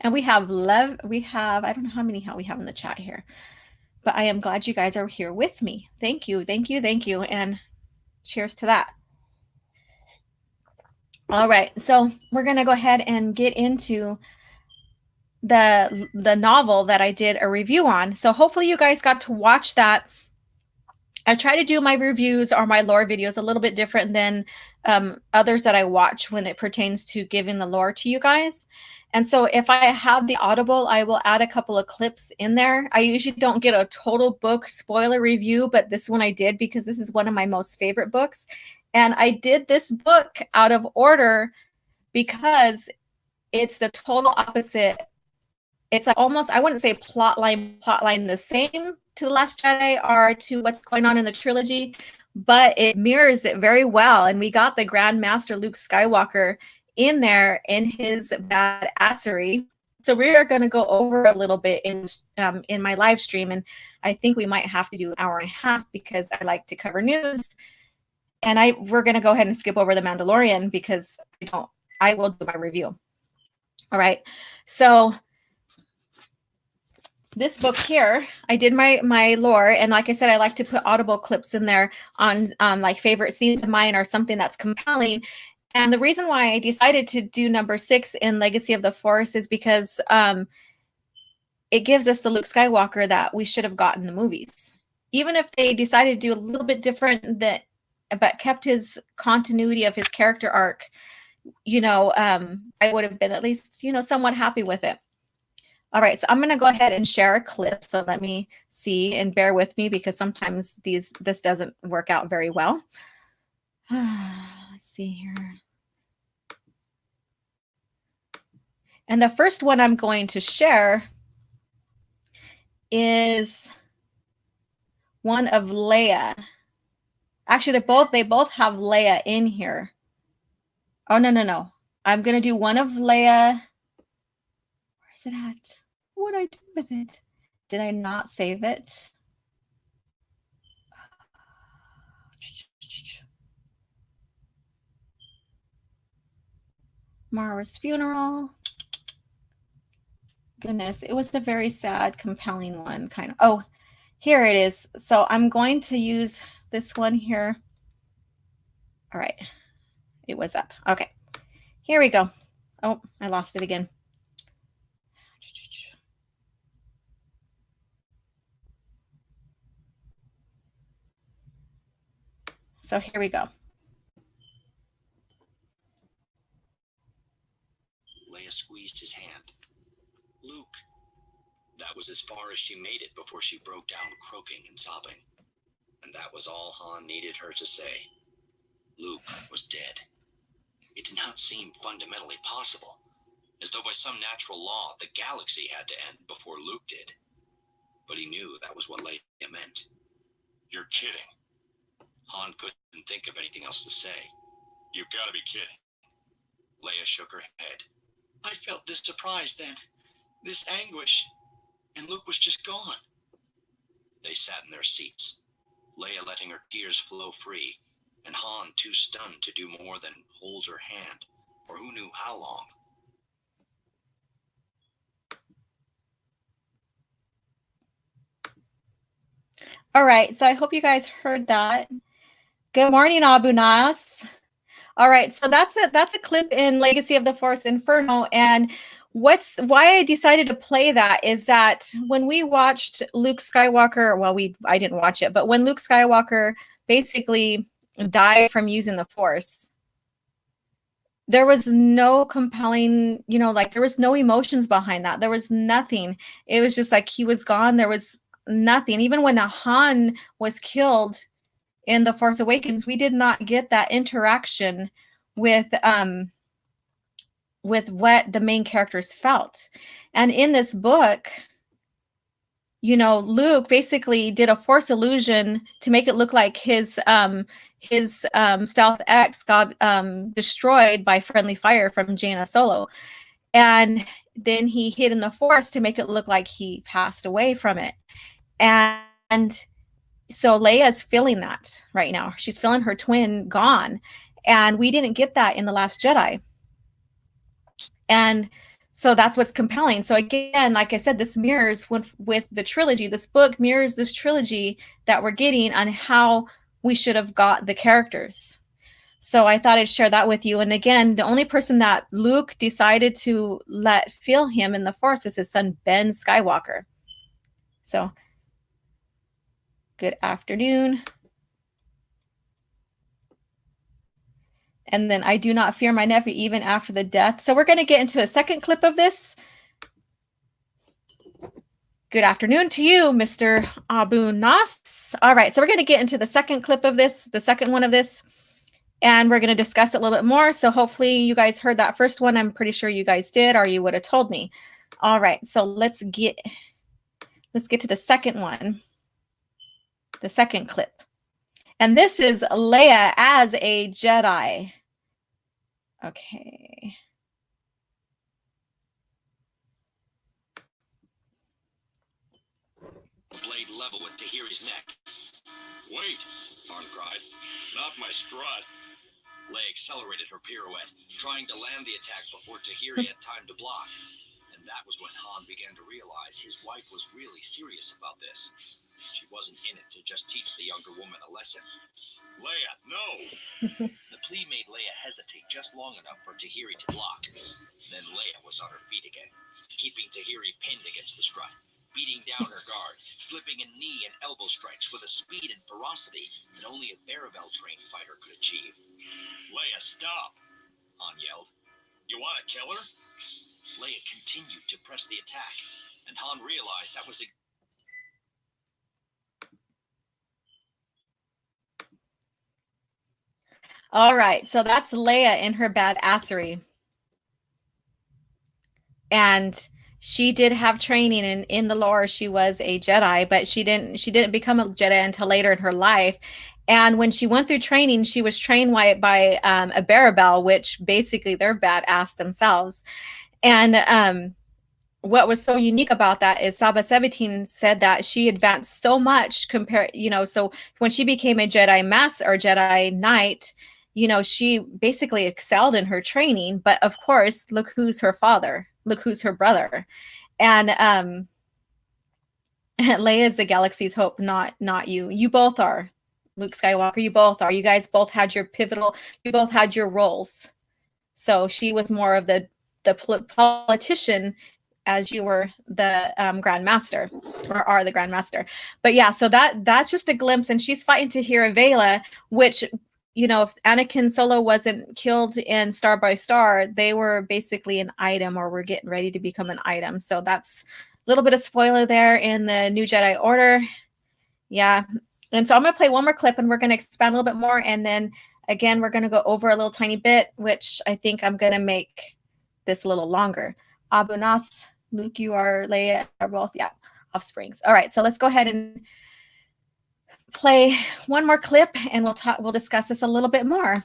And we have I don't know how many we have in the chat here, but I am glad you guys are here with me. Thank you, thank you, thank you, and cheers to that. All right, so we're gonna go ahead and get into the novel that I did a review on. So hopefully you guys got to watch that. I try to do my reviews or my lore videos a little bit different than others that I watch when it pertains to giving the lore to you guys. And so if I have the Audible, I will add a couple of clips in there. I usually don't get a total book spoiler review, but this one I did because this is one of my most favorite books. And I did this book out of order because it's the total opposite. It's like almost, I wouldn't say plotline the same to The Last Jedi or to what's going on in the trilogy, but it mirrors it very well. And we got the Grand Master Luke Skywalker in there in his badassery. So we are going to go over a little bit in my live stream, and I think we might have to do an hour and a half because I like to cover news. And we're going to go ahead and skip over the Mandalorian because I will do my review. All right. So this book here, I did my lore, and like I said, I like to put Audible clips in there on like favorite scenes of mine or something that's compelling. And the reason why I decided to do number 6 in Legacy of the Force is because it gives us the Luke Skywalker that we should have gotten in the movies. Even if they decided to do a little bit different, but kept his continuity of his character arc, I would have been at least, somewhat happy with it. All right, so I'm going to go ahead and share a clip. So let me see, and bear with me because sometimes this doesn't work out very well. Let's see here. And the first one I'm going to share is one of Leia. Actually, they both have Leia in here. Oh, no. I'm going to do one of Leia. Where is it at? What did I do with it? Did I not save it? Mara's funeral. Goodness, it was a very sad, compelling one, kind of. Oh, here it is. So I'm going to use this one here. All right. It was up. Okay. Here we go. Oh, I lost it again. So here we go. Leia squeezed his hand. Luke. That was as far as she made it before she broke down, croaking and sobbing. And that was all Han needed her to say. Luke was dead. It did not seem fundamentally possible, as though by some natural law the galaxy had to end before Luke did. But he knew that was what Leia meant. You're kidding. Han couldn't think of anything else to say. You've got to be kidding. Leia shook her head. I felt this surprise then, this anguish, and Luke was just gone. They sat in their seats, Leia letting her tears flow free, and Han too stunned to do more than hold her hand, for who knew how long. All right, so I hope you guys heard that. Good morning, Abu Nas. All right, so that's a clip in Legacy of the Force Inferno, and why I decided to play that is that when we watched Luke Skywalker, well, I didn't watch it, but when Luke Skywalker basically died from using the Force, there was no compelling, like there was no emotions behind that. There was nothing. It was just like he was gone. There was nothing. Even when Han was killed in The Force Awakens, we did not get that interaction with what the main characters felt. And in this book, Luke basically did a Force illusion to make it look like his Stealth X got destroyed by friendly fire from Jaina Solo. And then he hid in the Force to make it look like he passed away from it. And so Leia's feeling that right now. She's feeling her twin gone. And we didn't get that in The Last Jedi. And so that's what's compelling. So again, like I said, this mirrors with the trilogy. This book mirrors this trilogy that we're getting on how we should have got the characters. So I thought I'd share that with you. And again, the only person that Luke decided to let feel him in the Force was his son, Ben Skywalker. So good afternoon. And then I do not fear my nephew even after the death. So we're going to get into a second clip of this. Good afternoon to you, Mr. Abu Nas. All right, so we're going to get into the second clip of this, the second one of this, and we're going to discuss it a little bit more. So hopefully you guys heard that first one. I'm pretty sure you guys did, or you would have told me. All right, so let's get to the second one, the second clip. And this is Leia as a Jedi. Okay. Blade level with Tahiri's neck. Wait, Han cried. Not my strut. Leia accelerated her pirouette, trying to land the attack before Tahiri had time to block. And that was when Han began to realize his wife was really serious about this. She wasn't in it to just teach the younger woman a lesson. Leia, no! The plea made Leia hesitate just long enough for Tahiri to block. Then Leia was on her feet again, keeping Tahiri pinned against the strut, beating down her guard, slipping in knee and elbow strikes with a speed and ferocity that only a Baravel-trained fighter could achieve. Leia, stop! Han yelled. You want to kill her? Leia continued to press the attack, and Han realized that was All right, so that's Leia in her badassery. And she did have training in the lore. She was a Jedi, but she didn't become a Jedi until later in her life. And when she went through training, she was trained by a Barabel, which basically they're badass themselves. And what was so unique about that is Saba 17 said that she advanced so much compared, so when she became a Jedi Master or Jedi Knight, she basically excelled in her training. But of course, look who's her father, look who's her brother. And Leia is the galaxy's hope, not you. You both are. Luke Skywalker, you both are. You guys both had your you both had your roles. So she was more of the politician, as you were the Grand Master, or are the Grand Master. But yeah, so that's just a glimpse. And she's fighting Tahira Vela, which, if Anakin Solo wasn't killed in Star by Star, they were basically an item, or were getting ready to become an item. So that's a little bit of spoiler there in the New Jedi Order. Yeah. And so I'm going to play one more clip, and we're going to expand a little bit more. And then again, we're going to go over a little tiny bit, which I think I'm going to make this a little longer. Abu Nas, Luke, you are Leia, are both, yeah, offsprings. All right, so let's go ahead and play one more clip, and we'll discuss this a little bit more.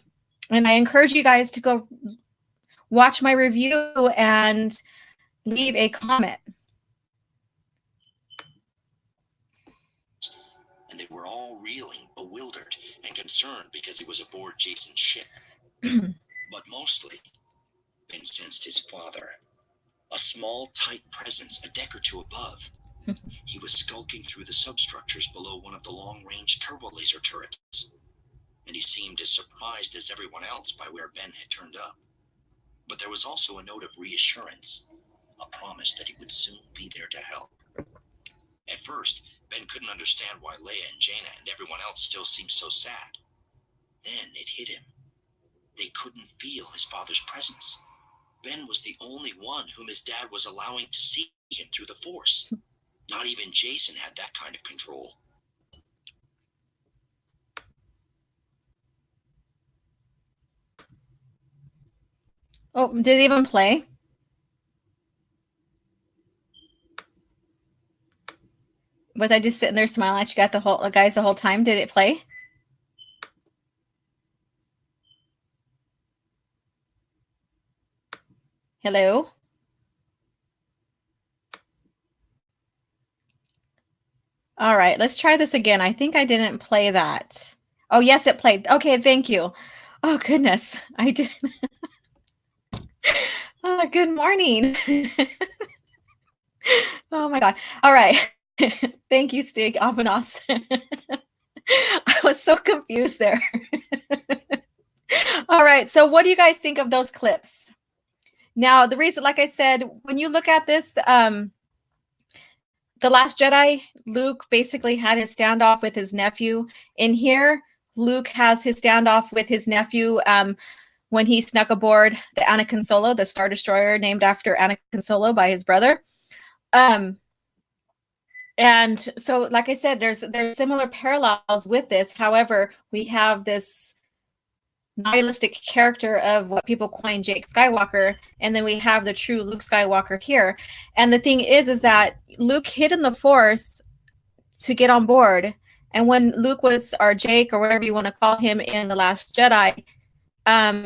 And I encourage you guys to go watch my review and leave a comment. And they were all reeling, bewildered, and concerned because he was aboard Jason's ship. But mostly, Ben sensed his father. A small, tight presence a deck or two above. He was skulking through the substructures below one of the long-range turbo laser turrets, and he seemed as surprised as everyone else by where Ben had turned up. But there was also a note of reassurance, a promise that he would soon be there to help. At first, Ben couldn't understand why Leia and Jaina and everyone else still seemed so sad. Then it hit him. They couldn't feel his father's presence. Ben was the only one whom his dad was allowing to see him through the Force. Not even Jason had that kind of control. Oh, did it even play? Was I just sitting there smiling at you guys the whole time? Did it play? Hello? All right, let's try this again. I think I didn't play that. Oh, yes, it played. Okay, thank you. Oh, goodness. I did. Oh, good morning. Oh, my God. All right. Thank you, Stig Avanos. I was so confused there. All right. So what do you guys think of those clips? Now, the reason, like I said, when you look at this, The Last Jedi, Luke basically had his standoff with his nephew. In here, Luke has his standoff with his nephew when he snuck aboard the Anakin Solo, the Star Destroyer named after Anakin Solo by his brother. And so, like I said, there's similar parallels with this. However, we have this nihilistic character of what people coin Jake Skywalker, and then we have the true Luke Skywalker here. And the thing is that Luke hid in the Force to get on board, and when Luke was, or Jake, or whatever you want to call him, in The Last Jedi,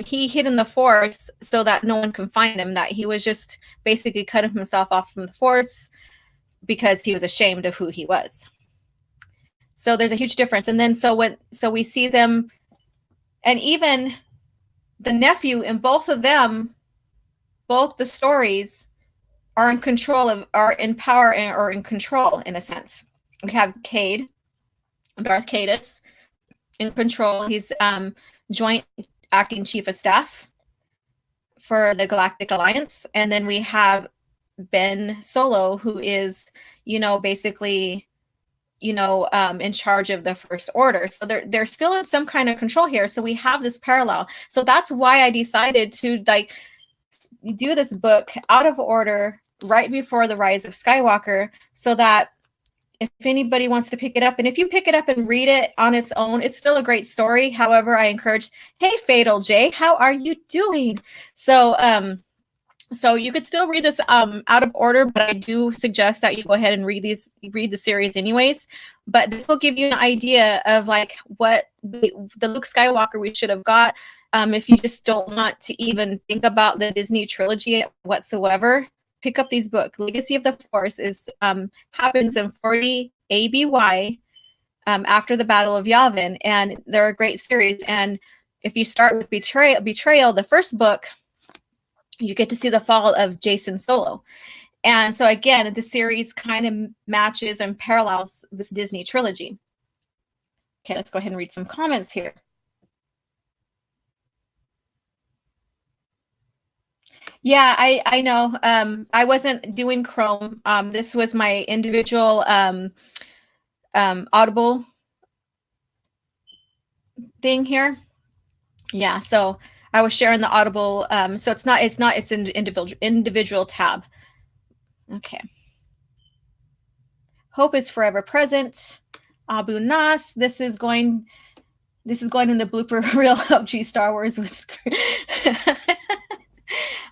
he hid in the Force so that no one can find him. That he was just basically cutting himself off from the Force because he was ashamed of who he was. So there's a huge difference. And then so we see them, and even the nephew in both of them, both the stories are in control of, are in power, or in control in a sense. We have Cade, Darth Caedus, in control. He's joint acting chief of staff for the Galactic Alliance. And then we have Ben Solo, who is, basically, in charge of the First Order. So they're still in some kind of control here. So we have this parallel. So that's why I decided to do this book out of order right before the Rise of Skywalker, so that if anybody wants to pick it up, and if you pick it up and read it on its own, it's still a great story. However, I encourage, hey, Fatal J, how are you doing? So you could still read this out of order, but I do suggest that you go ahead and read the series anyways. But this will give you an idea of like what the Luke Skywalker we should have got. If you just don't want to even think about the Disney trilogy whatsoever, pick up these books. Legacy of the Force is happens in 40 ABY after the Battle of Yavin, and they're a great series. And if you start with Betrayal, the first book, you get to see the fall of Jason Solo. And so again, the series kind of matches and parallels this Disney trilogy. Okay, let's go ahead and read some comments here. Yeah, I know. I wasn't doing Chrome. This was my individual Audible thing here. Yeah, so I was sharing the Audible. So it's an individual tab. Okay. Hope is forever present. Abu Nas. This is going in the blooper reel of O.G.Starwars with.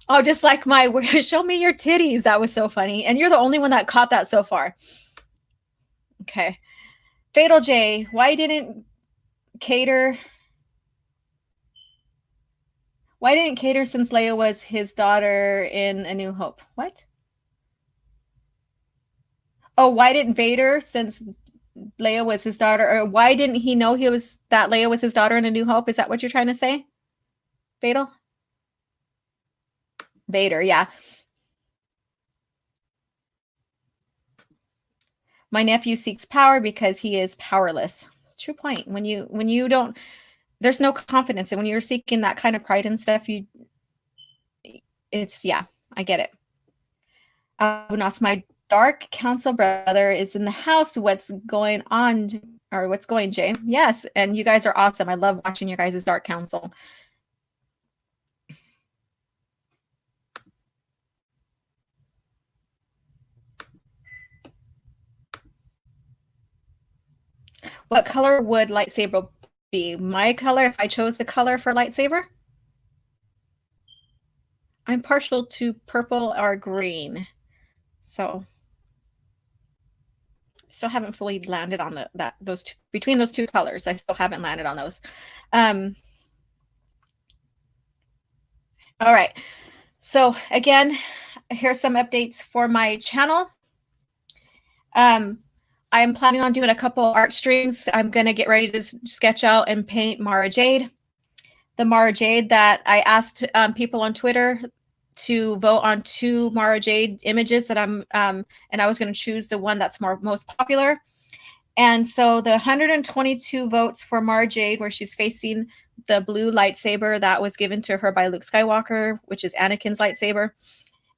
Oh, just like my show me your titties. That was so funny. And you're the only one that caught that so far. Okay. Fatal J, why didn't Cater since Leia was his daughter in A New Hope? What? Oh, why didn't Vader, since Leia was his daughter, or why didn't he know that Leia was his daughter in A New Hope? Is that what you're trying to say? Fatal? Vader, yeah. My nephew seeks power because he is powerless. True point. When you don't, there's no confidence. And when you're seeking that kind of pride and stuff, yeah, I get it. Unas, my Dark Council brother is in the house. What's going on? Or what's going, Jay? Yes, and you guys are awesome. I love watching your guys' Dark Council. What color would lightsaber be? My color, if I chose the color for lightsaber? I'm partial to purple or green. So still haven't fully landed on those two, between those two colors. I still haven't landed on those. All right. So again, here's some updates for my channel. I'm planning on doing a couple art streams. I'm going to get ready to sketch out and paint Mara Jade. The Mara Jade that I asked people on Twitter to vote on 2 Mara Jade images that and I was going to choose the one that's most popular. And so the 122 votes for Mara Jade, where she's facing the blue lightsaber that was given to her by Luke Skywalker, which is Anakin's lightsaber.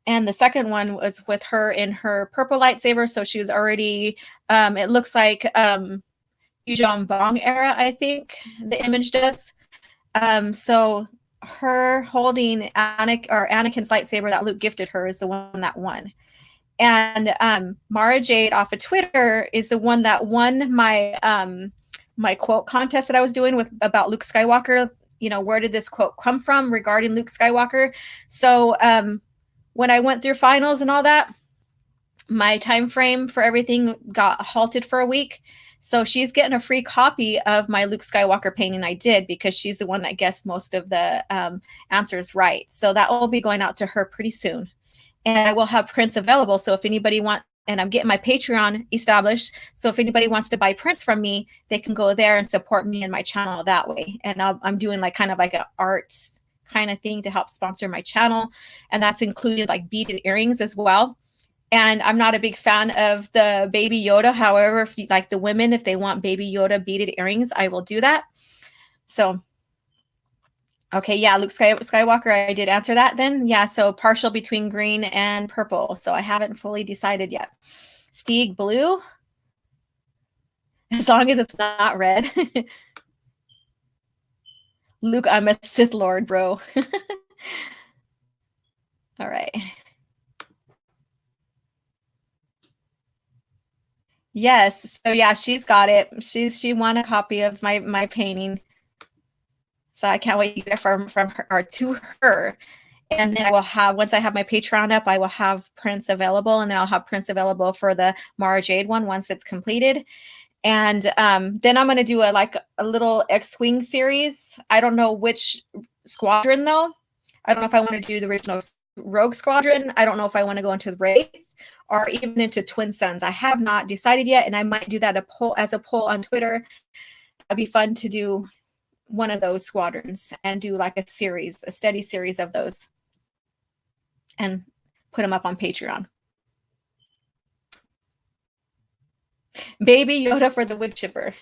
And the second one was with her in her purple lightsaber. So she was already, it looks like Yuuzhan Vong era, I think the image does. So her holding Anakin's lightsaber that Luke gifted her is the one that won. And Mara Jade off of Twitter is the one that won my my quote contest that I was doing with about Luke Skywalker. You know, where did this quote come from regarding Luke Skywalker? So when I went through finals and all that, my time frame for everything got halted for a week. So she's getting a free copy of my Luke Skywalker painting I did because she's the one that guessed most of the answers right. So that will be going out to her pretty soon. And I will have prints available. So if anybody and I'm getting my Patreon established. So if anybody wants to buy prints from me, they can go there and support me and my channel that way. And I'm doing like kind of like an art kind of thing to help sponsor my channel. And that's included like beaded earrings as well. And I'm not a big fan of the Baby Yoda. However, if you like the women, if they want Baby Yoda beaded earrings, I will do that. So, okay, yeah, Luke Skywalker, I did answer that then. Yeah, so partial between green and purple. So I haven't fully decided yet. Stieg blue, as long as it's not red. Luke, I'm a Sith Lord, bro. All right. Yes. So yeah, she's got it. She won a copy of my painting. So I can't wait to get it from her or to her. And then I will have, once I have my Patreon up, I will have prints available, and then I'll have prints available for the Mara Jade one once it's completed. And then I'm going to do a little X-Wing series. I don't know which squadron though. I don't know if I want to do the original Rogue Squadron. I don't know if I want to go into the Wraith or even into Twin Suns. I have not decided yet, and I might do that as a poll on Twitter. It'd be fun to do one of those squadrons and do like a steady series of those and put them up on Patreon. Baby Yoda for the wood chipper.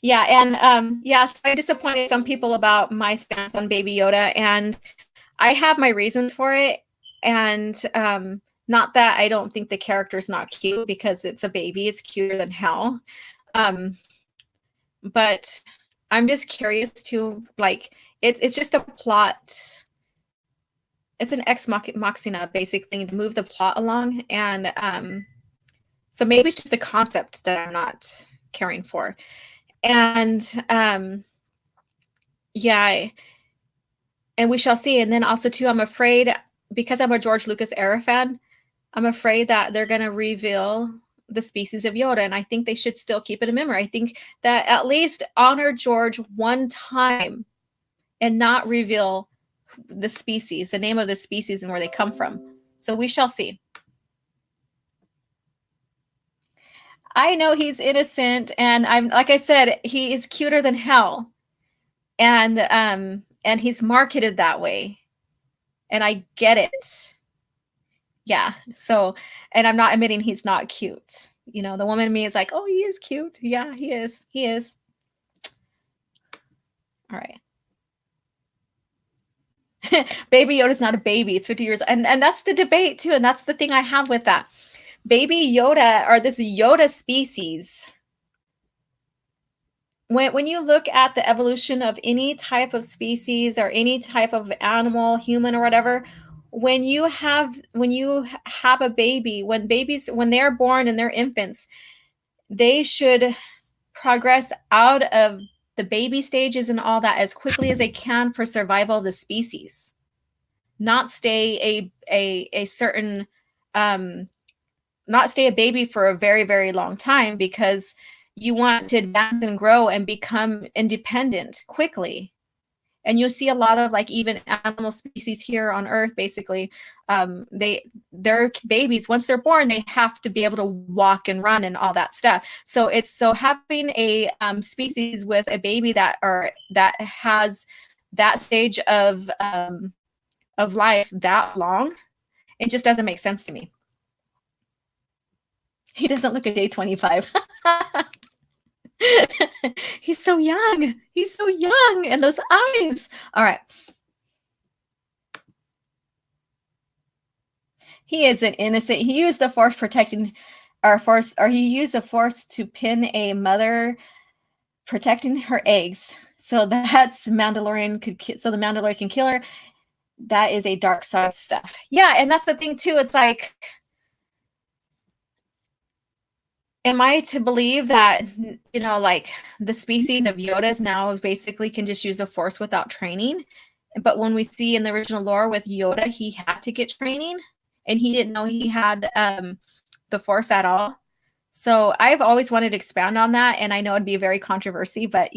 Yeah, and so I disappointed some people about my stance on Baby Yoda, and I have my reasons for it. And not that I don't think the character's not cute, because it's a baby, it's cuter than hell. But I'm just curious to, like, it's just a plot. It's an ex machina, basically, to move the plot along. And so maybe it's just the concept that I'm not caring for. And yeah, and we shall see. And then also too, I'm afraid, because I'm a George Lucas era fan, I'm afraid that they're going to reveal the species of Yoda, and I think they should still keep it a memory. I think that at least honor George one time and not reveal the species, the name of the species and where they come from. So we shall see. I know he's innocent, and I'm, like I said, he is cuter than hell. And he's marketed that way. And I get it. Yeah. So, and I'm not admitting he's not cute. You know, the woman in me is like, oh, he is cute. Yeah, he is. He is. All right. Baby Yoda's not a baby. It's 50 years. And that's the debate too. And that's the thing I have with that. Baby Yoda, or this Yoda species, when you look at the evolution of any type of species or any type of animal, human or whatever, when you have a baby, when they're born and they're infants, they should progress out of the baby stages and all that as quickly as they can for survival of the species, not stay a certain not stay a baby for a very, very long time, because you want to advance and grow and become independent quickly. And you'll see a lot of, like, even animal species here on Earth, basically, their babies, once they're born, they have to be able to walk and run and all that stuff. So having a species with a baby that has that stage of life that long, it just doesn't make sense to me. He doesn't look a day 25. He's so young. He's so young. And those eyes. All right. He is an innocent. He used the force protecting our force, or he used the force to pin a mother protecting her eggs. So that's Mandalorian so the Mandalorian can kill her. That is a dark side stuff. Yeah, and that's the thing too. It's like, am I to believe that, like the species of Yodas now basically can just use the force without training? But when we see in the original lore with Yoda, he had to get training and he didn't know he had the force at all. So I've always wanted to expand on that. And I know it'd be very controversy, but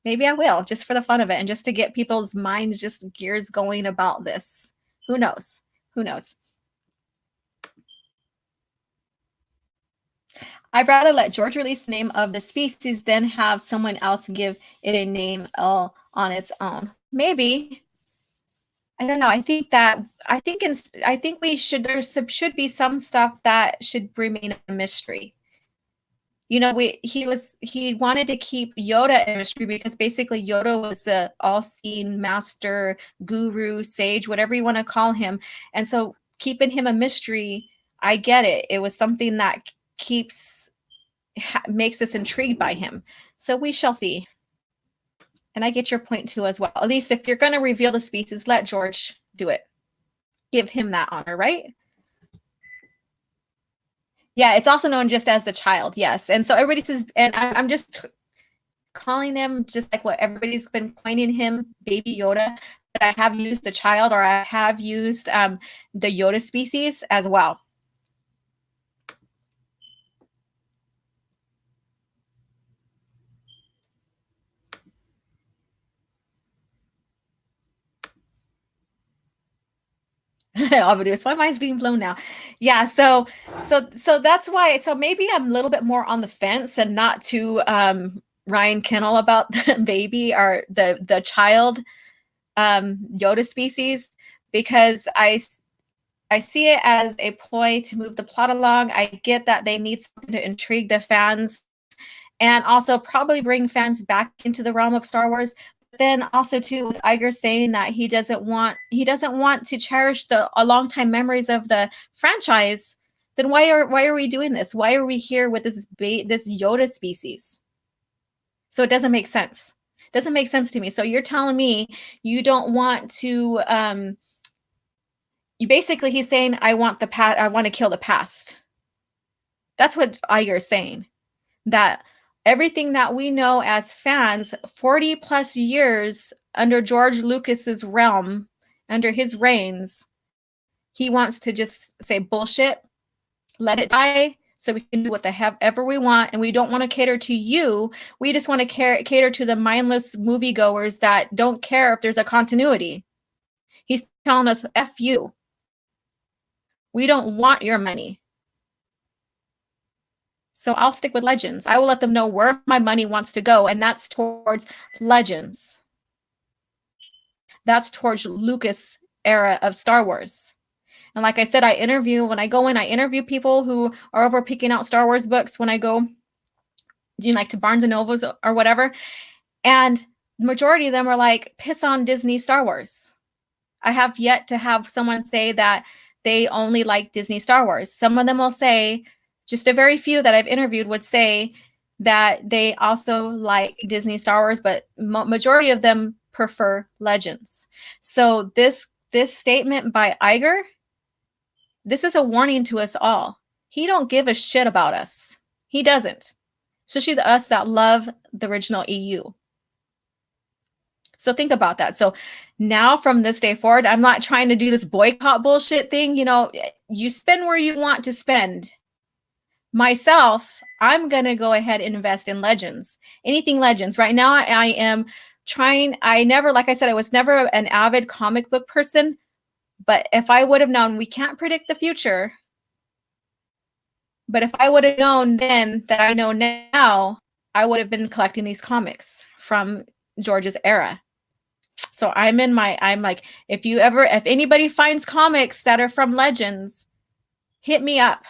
maybe I will just for the fun of it and just to get people's minds, just gears going about this. Who knows? Who knows? I'd rather let George release the name of the species than have someone else give it a name all on its own. Maybe. I don't know. I think we should, should be some stuff that should remain a mystery. He wanted to keep Yoda a mystery because basically Yoda was the all-seeing master, guru, sage, whatever you want to call him. And so keeping him a mystery, I get it. It was something that makes us intrigued by him. So we shall see. And I get your point too as well. At least if you're going to reveal the species, let George do it. Give him that honor, right? Yeah, it's also known just as the child. Yes. And so everybody says, and I'm just calling him just like what everybody's been coining him, Baby Yoda. But I have used the child, or I have used the Yoda species as well. Obvious. My mind's being blown now. Yeah, so that's why. So maybe I'm a little bit more on the fence and not to Ryan Kennel about the baby or the child Yoda species, because I see it as a ploy to move the plot along. I get that they need something to intrigue the fans and also probably bring fans back into the realm of Star Wars. But then also too, with Iger saying that he doesn't want to cherish the longtime memories of the franchise, then why are we doing this? Why are we here with this Yoda species? So it doesn't make sense. It doesn't make sense to me. So you're telling me you don't want to he's saying I want to kill the past. That's what Iger is saying. That everything that we know as fans, 40 plus years under George Lucas's realm, under his reigns, he wants to just say bullshit, let it die, so we can do what the heck ever we want, and we don't want to cater to you. We just want to cater to the mindless moviegoers that don't care if there's a continuity. He's telling us, F you. We don't want your money. So I'll stick with Legends. I will let them know where my money wants to go, and that's towards Legends. That's towards Lucas era of Star Wars. And like I said, when I go in, I interview people who are over picking out Star Wars books when I go like to Barnes and Nobles or whatever. And the majority of them are like, piss on Disney Star Wars. I have yet to have someone say that they only like Disney Star Wars. Some of them will say, just a very few that I've interviewed would say that they also like Disney Star Wars, but majority of them prefer Legends. So this statement by Iger, this is a warning to us all. He don't give a shit about us. He doesn't. Especially us that love the original EU. So think about that. So now from this day forward, I'm not trying to do this boycott bullshit thing. You spend where you want to spend. Myself, I'm going to go ahead and invest in Legends. Anything Legends. Right now, I am trying. Like I said, I was never an avid comic book person. But if I would have known, we can't predict the future. But if I would have known then that I know now, I would have been collecting these comics from George's era. So I'm like, if anybody finds comics that are from Legends, hit me up.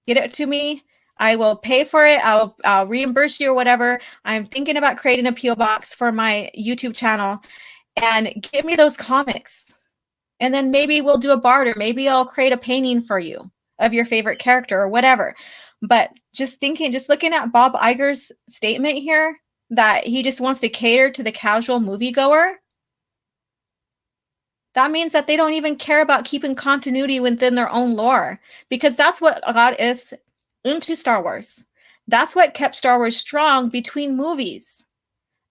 Get it to me. I will pay for it. I'll reimburse you or whatever. I'm thinking about creating a PO box for my YouTube channel, and give me those comics. And then maybe we'll do a barter. Maybe I'll create a painting for you of your favorite character or whatever. But just looking at Bob Iger's statement here that he just wants to cater to the casual moviegoer, that means that they don't even care about keeping continuity within their own lore, because that's what got us into Star Wars. That's what kept Star Wars strong between movies,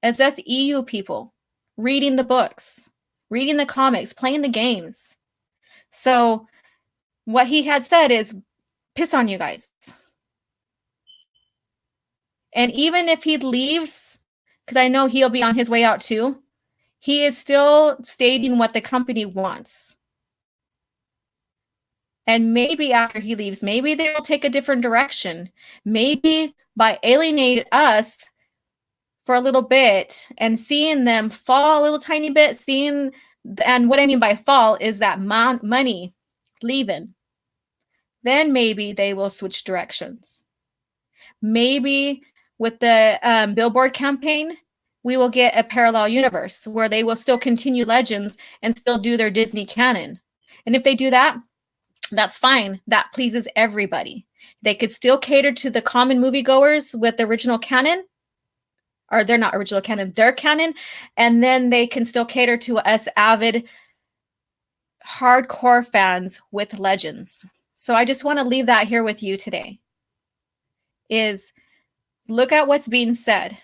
as us EU people reading the books, reading the comics, playing the games. So what he had said is, piss on you guys. And even if he leaves, because I know he'll be on his way out too, he is still stating what the company wants. And maybe after he leaves, maybe they will take a different direction. Maybe by alienating us for a little bit and seeing them fall a little tiny bit, and what I mean by fall is that money leaving, then maybe they will switch directions. Maybe with the billboard campaign, we will get a parallel universe where they will still continue Legends and still do their Disney canon. And if they do that, that's fine. That pleases everybody. They could still cater to the common moviegoers with the original canon, or they're not original canon, they're canon, and then they can still cater to us avid hardcore fans with Legends. So I just want to leave that here with you today, is look at what's being said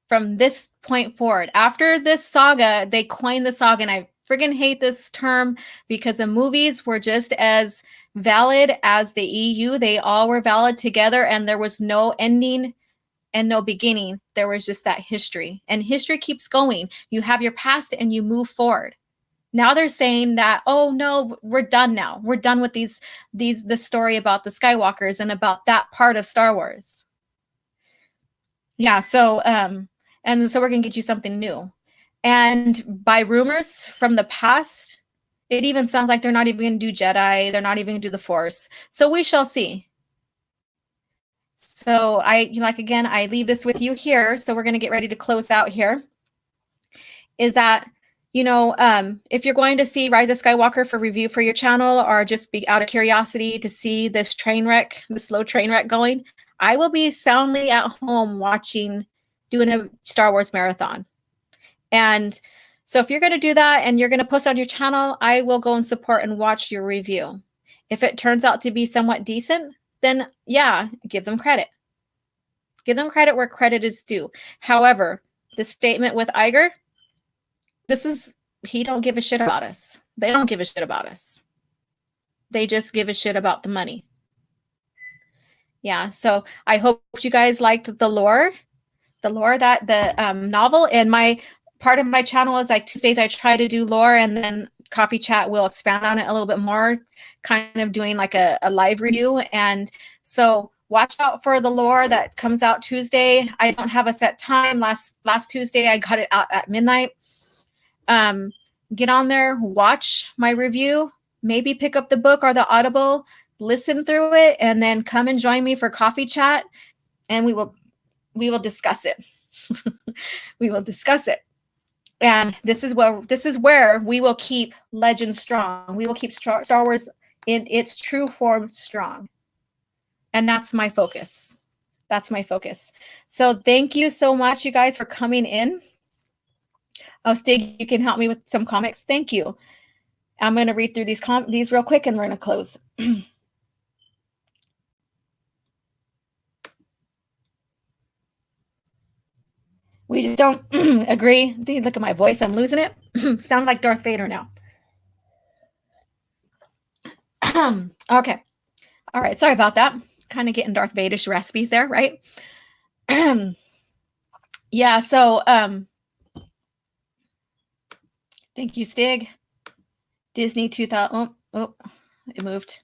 from this point forward. After this saga, they coined the saga, and I friggin' hate this term because the movies were just as valid as the EU. They all were valid together, and there was no ending and no beginning. There was just that history, and history keeps going. You have your past and you move forward. Now they're saying that, oh no, we're done now. We're done with the story about the Skywalkers and about that part of Star Wars. Yeah, so and so we're gonna get you something new. And by rumors from the past, it even sounds like they're not even gonna do Jedi, they're not even gonna do the Force. So we shall see. So I leave this with you here. So we're gonna get ready to close out here. Is that, if you're going to see Rise of Skywalker for review for your channel, or just be out of curiosity to see this slow train wreck going, I will be soundly at home doing a Star Wars marathon. And so if you're going to do that and you're going to post on your channel, I will go and support and watch your review. If it turns out to be somewhat decent, then yeah, give them credit. Give them credit where credit is due. However, the statement with Iger, he don't give a shit about us. They don't give a shit about us. They just give a shit about the money. Yeah, so I hope you guys liked the lore that the novel. And part of my channel is like Tuesdays I try to do lore, and then Coffee Chat will expand on it a little bit more, kind of doing like a live review. And so watch out for the lore that comes out Tuesday. I don't have a set time. Last Tuesday I got it out at midnight. Get on there, watch my review, maybe pick up the book or the Audible, listen through it, and then come and join me for Coffee Chat, and we will discuss it. We will discuss it. And this is where we will keep Legends strong. We will keep Star Wars in its true form strong. And that's my focus. That's my focus. So thank you so much, you guys, for coming in. Oh, Stig, you can help me with some comics. Thank you. I'm going to read through these real quick, and we're going to close. We just don't agree. Look at my voice. I'm losing it. Sound like Darth Vader now. Okay. All right. Sorry about that. Kind of getting Darth Vader-ish recipes there, right? Yeah. So, thank you, Stig. Disney 2000. Oh, it moved.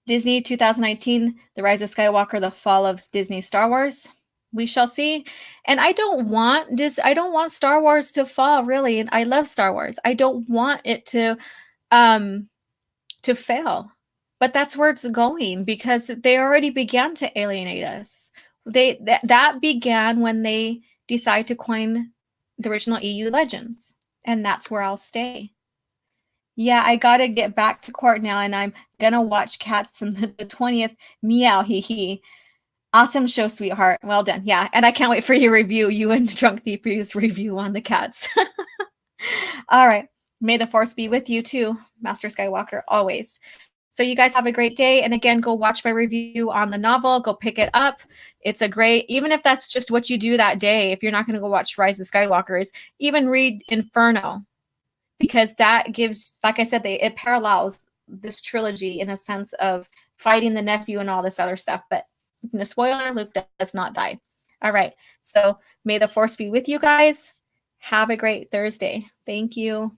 Disney 2019, The Rise of Skywalker, The Fall of Disney Star Wars. We shall see. And I don't want Star Wars to fall, really. And I love Star Wars. I don't want it to fail. But that's where it's going because they already began to alienate us. That began when they decide to coin the original EU legends, and that's where I'll stay. Yeah, I gotta get back to court now, and I'm gonna watch Cats on the 20th. Meow, hee hee. Awesome show, sweetheart. Well done. Yeah, and I can't wait for your review. You and Drunk Thief's review on the Cats. All right. May the force be with you too, Master Skywalker, always. So you guys have a great day. And again, go watch my review on the novel. Go pick it up. It's a great, even if that's just what you do that day, if you're not going to go watch Rise of Skywalkers, even read Inferno, because that gives, like I said, it parallels this trilogy in a sense of fighting the nephew and all this other stuff. But the spoiler, Luke does not die. All right. So may the force be with you guys. Have a great Thursday. Thank you.